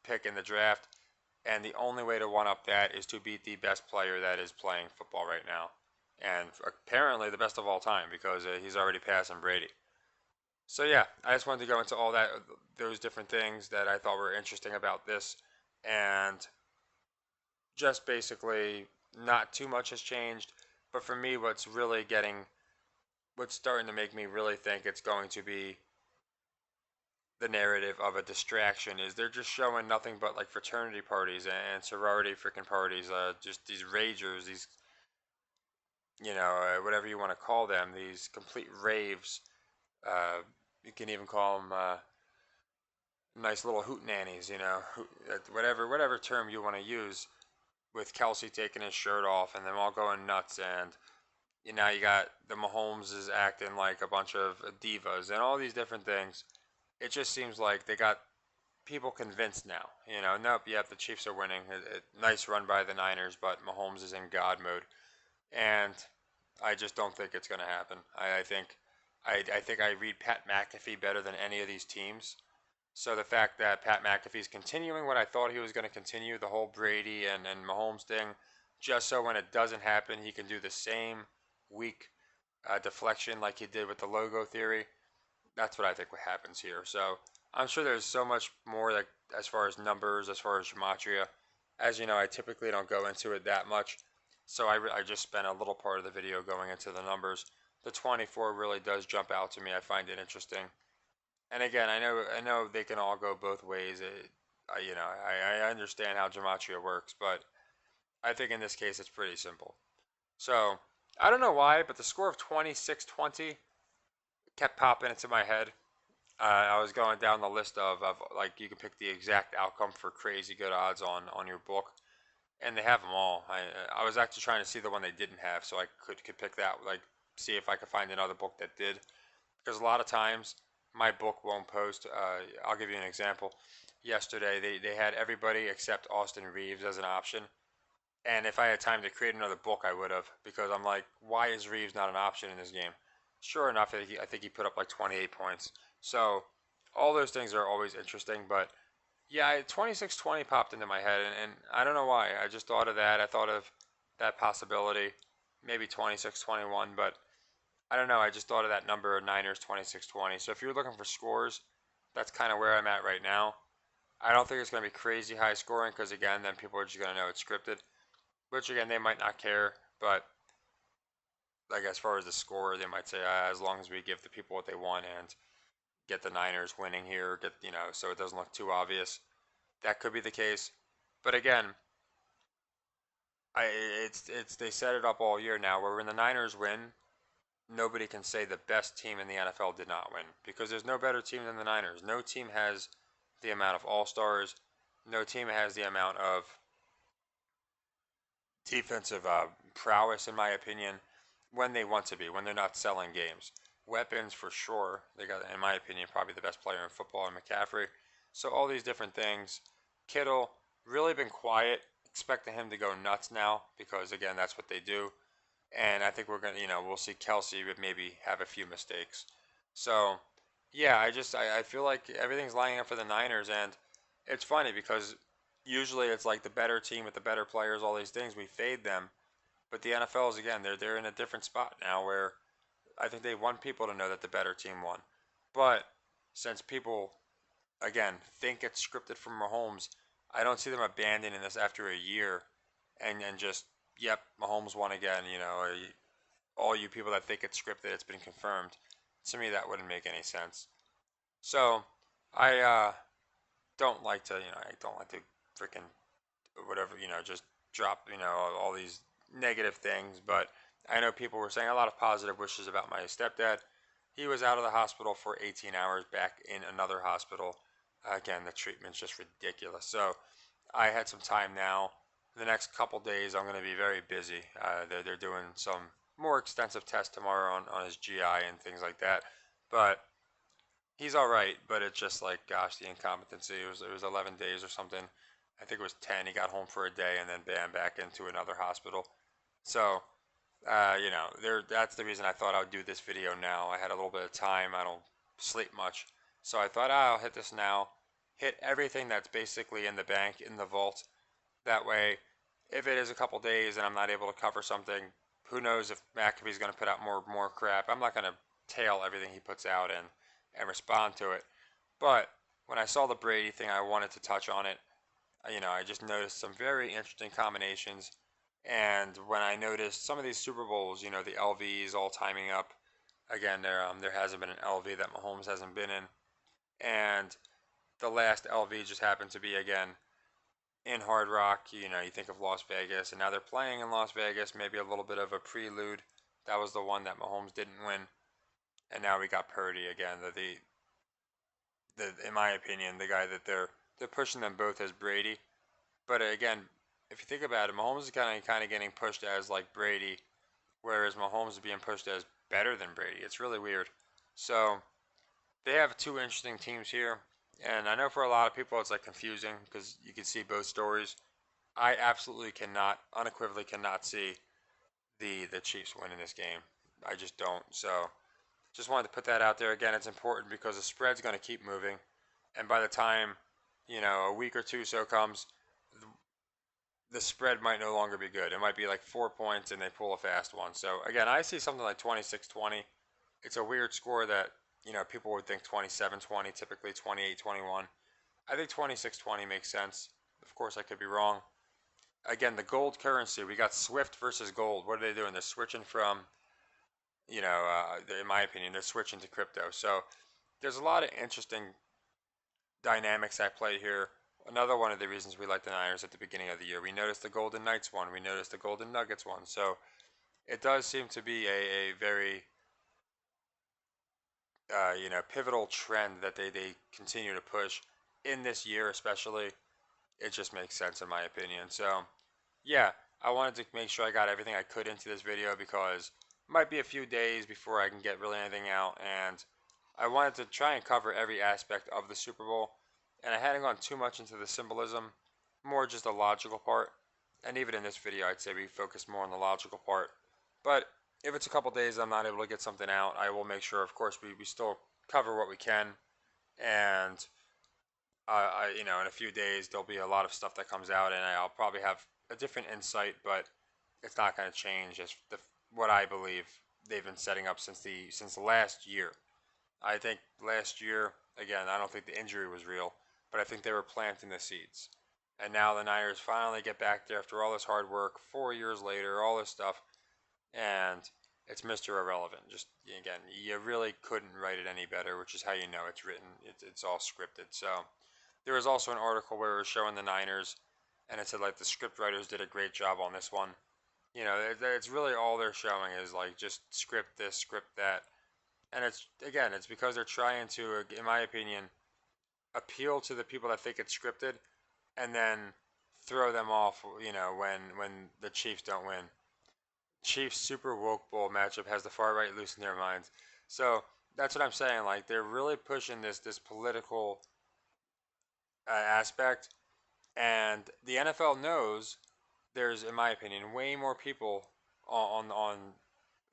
pick in the draft. And the only way to one up that is to beat the best player that is playing football right now. And apparently the best of all time because he's already passing Brady. So yeah, I just wanted to go into all that, those different things that I thought were interesting about this. And just basically, not too much has changed. But for me, what's starting to make me really think it's going to be the narrative of a distraction is they're just showing nothing but like fraternity parties and sorority freaking parties, just these ragers, these whatever you want to call them, these complete raves. You can even call them nice little hootenannies, whatever term you want to use. With Kelsey taking his shirt off and them all going nuts, and you got the Mahomes is acting like a bunch of divas and all these different things. It just seems like they got people convinced now. Nope, yep, the Chiefs are winning. Nice run by the Niners, but Mahomes is in God mode, and I just don't think it's going to happen. I think I read Pat McAfee better than any of these teams. So the fact that Pat McAfee's continuing what I thought he was going to continue, the whole Brady and Mahomes thing, just so when it doesn't happen, he can do the same weak deflection like he did with the logo theory. That's what I think what happens here. So I'm sure there's so much more like as far as numbers, as far as gematria. As you know, I typically don't go into it that much, so I just spent a little part of the video going into the numbers. The 24 really does jump out to me. I find it interesting. And again, I know they can all go both ways. I understand how gematria works, but I think in this case it's pretty simple. So I don't know why, but the score of 26-20 kept popping into my head. I was going down the list of like you can pick the exact outcome for crazy good odds on your book, and they have them all. I was actually trying to see the one they didn't have, so I could pick that, like see if I could find another book that did, because a lot of times my book won't post. I'll give you an example. Yesterday they had everybody except Austin Reeves as an option, and if I had time to create another book, I would have, because I'm like, why is Reeves not an option in this game? Sure enough, I think he put up like 28 points. So all those things are always interesting, but yeah, 26-20 popped into my head, and I don't know why. I just thought of that. I thought of that possibility, maybe 26-21, but I don't know. I just thought of that number of Niners 26-20. So if you're looking for scores, that's kind of where I'm at right now. I don't think it's going to be crazy high scoring because, again, then people are just going to know it's scripted, which, again, they might not care, but like as far as the score, they might say, as long as we give the people what they want and get the Niners winning here, so it doesn't look too obvious. That could be the case, but again, it's they set it up all year now where when the Niners win, nobody can say the best team in the NFL did not win because there's no better team than the Niners. No team has the amount of all stars. No team has the amount of defensive prowess, in my opinion, when they want to be, when they're not selling games. Weapons for sure. They got, in my opinion, probably the best player in football in McCaffrey. So all these different things. Kittle really been quiet. Expecting him to go nuts now because again, that's what they do. And I think we're gonna, we'll see Kelsey maybe have a few mistakes. So Yeah, I feel like everything's lining up for the Niners, and it's funny because usually it's like the better team with the better players, all these things we fade them, but the NFL is again they're in a different spot now where I think they want people to know that the better team won, but since people again think it's scripted from Mahomes, I don't see them abandoning this after a year and just yep Mahomes won again. All you people that think it's scripted, it's been confirmed. To me, that wouldn't make any sense. So I don't like to, I don't like to freaking whatever, just drop, all these negative things. But I know people were saying a lot of positive wishes about my stepdad. He was out of the hospital for 18 hours, back in another hospital. Again, the treatment's just ridiculous. So I had some time now. The next couple days, I'm going to be very busy. They're doing some more extensive tests tomorrow on his GI and things like that. But he's all right, but it's just like, gosh, the incompetency. It was 11 days or something. I think it was 10. He got home for a day and then bam, back into another hospital. So, that's the reason I thought I would do this video now. I had a little bit of time. I don't sleep much, so I thought I'll hit this now. Hit everything that's basically in the bank, in the vault. That way, if it is a couple days and I'm not able to cover something, who knows if McAfee's going to put out more crap. I'm not going to tail everything he puts out and respond to it. But when I saw the Brady thing, I wanted to touch on it. I just noticed some very interesting combinations. And when I noticed some of these Super Bowls, the LVs all timing up. Again, there hasn't been an LV that Mahomes hasn't been in, and the last LV just happened to be again in Hard Rock. You think of Las Vegas, and now they're playing in Las Vegas. Maybe a little bit of a prelude. That was the one that Mahomes didn't win, and now we got Purdy again. In my opinion, the guy that they're pushing them both as Brady. But again, if you think about it, Mahomes is kind of getting pushed as like Brady, whereas Mahomes is being pushed as better than Brady. It's really weird. So they have two interesting teams here, and I know for a lot of people it's like confusing because you can see both stories. I absolutely cannot, unequivocally cannot see the Chiefs winning this game. I just don't. So just wanted to put that out there. Again, it's important because the spread's going to keep moving, and by the time a week or two so comes, the spread might no longer be good. It might be like 4 points and they pull a fast one. So again, I see something like 26-20. It's a weird score that people would think 27-20, typically 28-21. I think 26-20 makes sense. Of course, I could be wrong. Again, the gold currency. We got Swift versus gold. What are they doing? They're switching from, in my opinion, they're switching to crypto. So there's a lot of interesting dynamics at play here. Another one of the reasons we like the Niners at the beginning of the year. We noticed the Golden Knights one. We noticed the Golden Nuggets one. So it does seem to be a very pivotal trend that they continue to push in this year, especially. It just makes sense in my opinion. So yeah, I wanted to make sure I got everything I could into this video because it might be a few days before I can get really anything out, and I wanted to try and cover every aspect of the Super Bowl, and I hadn't gone too much into the symbolism, more just the logical part. And even in this video, I'd say we focus more on the logical part. But if it's a couple days I'm not able to get something out, I will make sure, of course, we still cover what we can. And in a few days there'll be a lot of stuff that comes out, and I'll probably have a different insight, but it's not going to change as what I believe they've been setting up since the last year. I think last year, again, I don't think the injury was real, but I think they were planting the seeds. And now the Niners finally get back there after all this hard work, 4 years later, all this stuff, and it's Mr. Irrelevant. Just again, you really couldn't write it any better, which is how you know it's written. It's all scripted. So there was also an article where it was showing the Niners, and it said like the script writers did a great job on this one. It's really all they're showing is like just script this, script that, and it's because they're trying to, in my opinion, appeal to the people that think it's scripted, and then throw them off. When the Chiefs don't win. Chiefs Super Woke Bowl matchup has the far right losing their minds. So that's what I'm saying. Like they're really pushing this political aspect, and the NFL knows there's, in my opinion, way more people on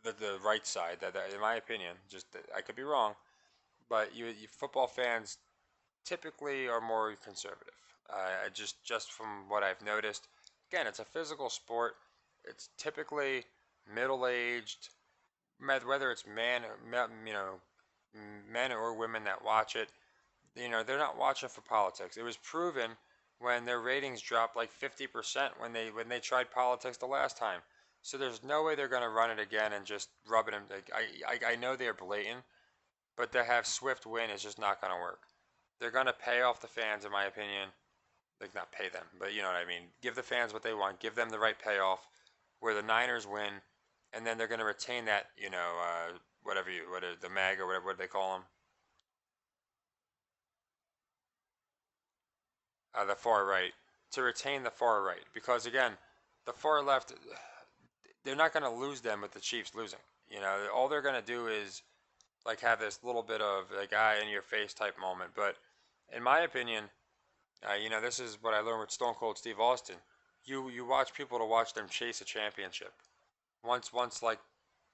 the right side. That in my opinion, just I could be wrong, but football fans typically are more conservative. Just from what I've noticed, again, it's a physical sport. It's typically middle-aged, whether it's men or women that watch it. They're not watching for politics. It was proven when their ratings dropped like 50% when they tried politics the last time. So there's no way they're going to run it again and just rub it in. Like, I know they're blatant, but to have Swift win is just not going to work. They're going to pay off the fans, in my opinion. Like, not pay them, but you know what I mean. Give the fans what they want. Give them the right payoff where the Niners win, and then they're going to retain that, what is the MAG or whatever what do they call them, the far right, to retain the far right, because again, the far left, they're not going to lose them with the Chiefs losing. All they're going to do is like have this little bit of like eye in your face type moment. But in my opinion, this is what I learned with Stone Cold Steve Austin. You watch people to watch them chase a championship. Once like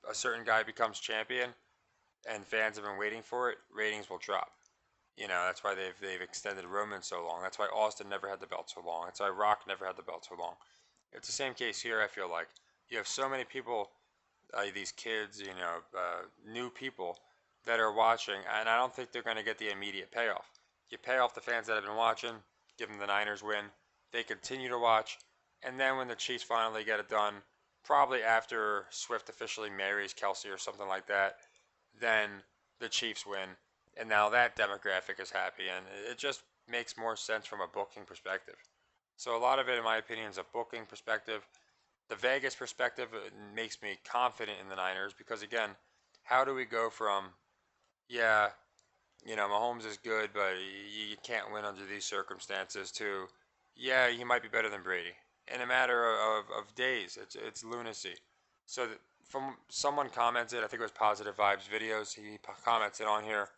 a certain guy becomes champion and fans have been waiting for it, ratings will drop. That's why they've extended Roman so long. That's why Austin never had the belt so long. That's why Rock never had the belt so long. It's the same case here. I feel like you have so many people, these kids, new people that are watching, and I don't think they're going to get the immediate payoff. You pay off the fans that have been watching, give them the Niners win, they continue to watch, and then when the Chiefs finally get it done, probably after Swift officially marries Kelsey or something like that, then the Chiefs win, and now that demographic is happy, and it just makes more sense from a booking perspective. So a lot of it, in my opinion, is a booking perspective. The Vegas perspective makes me confident in the Niners because again, how do we go from yeah, Mahomes is good, but you can't win under these circumstances to yeah, he might be better than Brady in a matter of days. It's lunacy. So from someone commented, I think it was Positive Vibes Videos. He commented on here,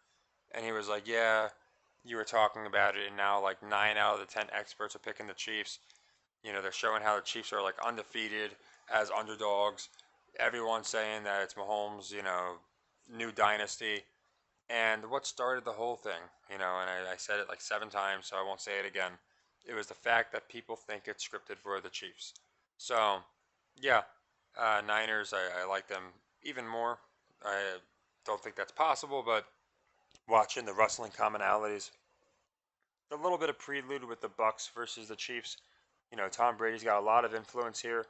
and he was like, "Yeah, you were talking about it, and now like 9 out of the 10 experts are picking the Chiefs. They're showing how the Chiefs are like undefeated as underdogs. Everyone's saying that it's Mahomes, new dynasty. And what started the whole thing, and I said it like 7 times, so I won't say it again. It was the fact that people think it's scripted for the Chiefs. So, yeah, Niners, I like them even more. I don't think that's possible, but watching the wrestling commonalities, a little bit of prelude with the Bucks versus the Chiefs. Tom Brady's got a lot of influence here.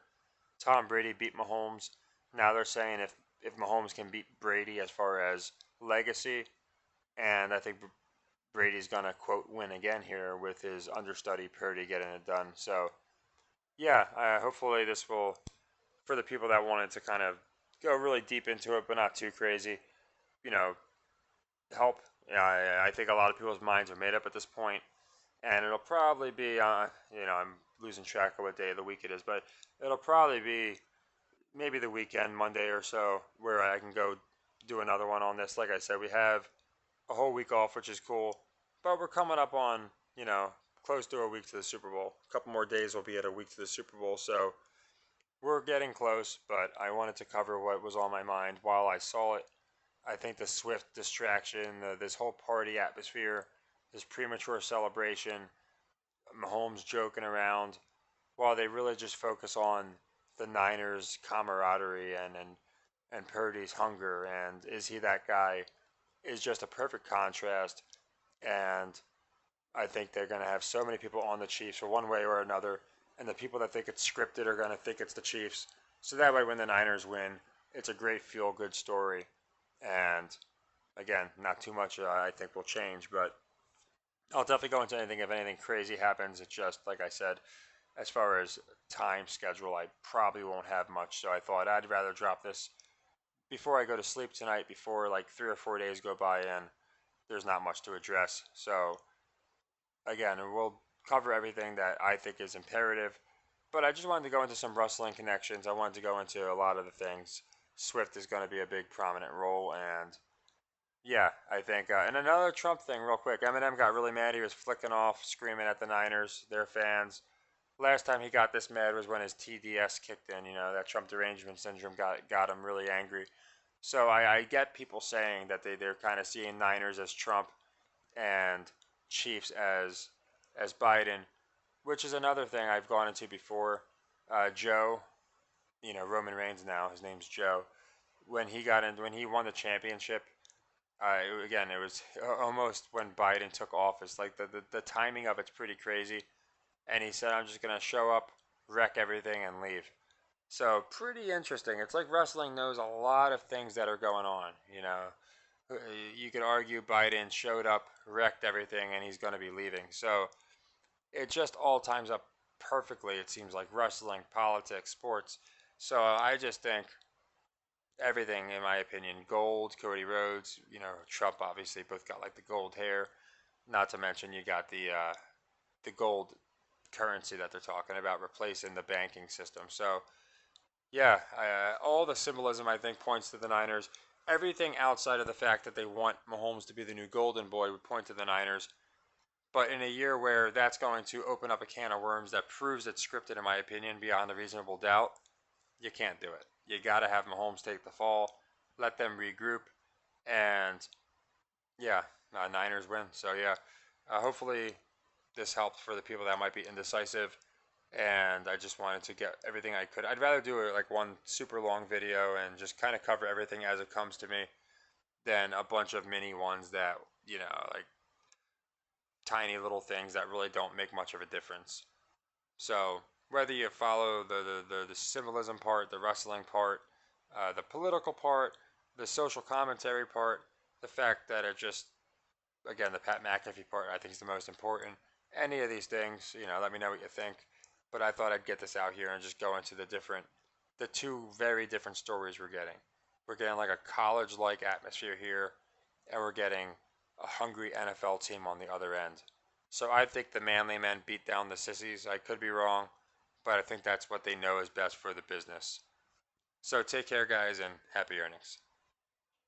Tom Brady beat Mahomes. Now they're saying if Mahomes can beat Brady as far as legacy, and I think Brady's gonna quote win again here with his understudy Purdy getting it done. So yeah, hopefully this will for the people that wanted to kind of go really deep into it, but not too crazy. You know, help. I think a lot of people's minds are made up at this point, and it'll probably be I'm losing track of what day of the week it is, but it'll probably be maybe the weekend, Monday or so, where I can go do another one on this. Like I said, we have a whole week off, which is cool, but we're coming up on close to a week to the Super Bowl. A couple more days will be at a week to the Super Bowl, so we're getting close. But I wanted to cover what was on my mind while I saw it. I think the Swift distraction, this whole party atmosphere, this premature celebration, Mahomes joking around, while they really just focus on the Niners' camaraderie and Purdy's hunger and is he that guy is just a perfect contrast. And I think they're going to have so many people on the Chiefs for one way or another, and the people that think it's scripted are going to think it's the Chiefs. So that way, when the Niners win, it's a great feel-good story. And again, not too much I think will change, but I'll definitely go into anything if anything crazy happens. It's just like I said, as far as time schedule, I probably won't have much. So I thought I'd rather drop this before I go to sleep tonight, before like 3 or 4 days go by and there's not much to address. So again, we'll cover everything that I think is imperative. But I just wanted to go into some wrestling connections. I wanted to go into a lot of the things. Swift is going to be a big prominent role, and yeah, I think. And another Trump thing, real quick. Eminem got really mad. He was flicking off, screaming at the Niners, their fans. Last time he got this mad was when his TDS kicked in. That Trump derangement syndrome got him really angry. So I get people saying that they're kind of seeing Niners as Trump and Chiefs as Biden, which is another thing I've gone into before. Joe, Roman Reigns now, his name's Joe. When he won the championship, again, it was almost when Biden took office. Like the timing of it's pretty crazy. And he said, "I'm just gonna show up, wreck everything, and leave." So pretty interesting. It's like wrestling knows a lot of things that are going on. You could argue Biden showed up, wrecked everything, and he's going to be leaving. So it just all times up perfectly. It seems like wrestling, politics, sports. So I just think everything, in my opinion, gold, Cody Rhodes, Trump obviously both got like the gold hair. Not to mention you got the gold currency that they're talking about replacing the banking system. So yeah, all the symbolism I think points to the Niners. Everything outside of the fact that they want Mahomes to be the new golden boy would point to the Niners. But in a year where that's going to open up a can of worms that proves it's scripted, in my opinion, beyond a reasonable doubt, you can't do it. You got to have Mahomes take the fall, let them regroup, and yeah, Niners win. So yeah, hopefully this helped for the people that might be indecisive. And I just wanted to get everything I could. I'd rather do like one super long video and just kind of cover everything as it comes to me than a bunch of mini ones that, like tiny little things that really don't make much of a difference. So whether you follow the symbolism part, the wrestling part, the political part, the social commentary part, the fact that it just, again, the Pat McAfee part I think is the most important. Any of these things, let me know what you think. But I thought I'd get this out here and just go into the two very different stories we're getting. We're getting like a college-like atmosphere here, and we're getting a hungry NFL team on the other end. So I think the manly men beat down the sissies. I could be wrong, but I think that's what they know is best for the business. So take care, guys, and happy earnings.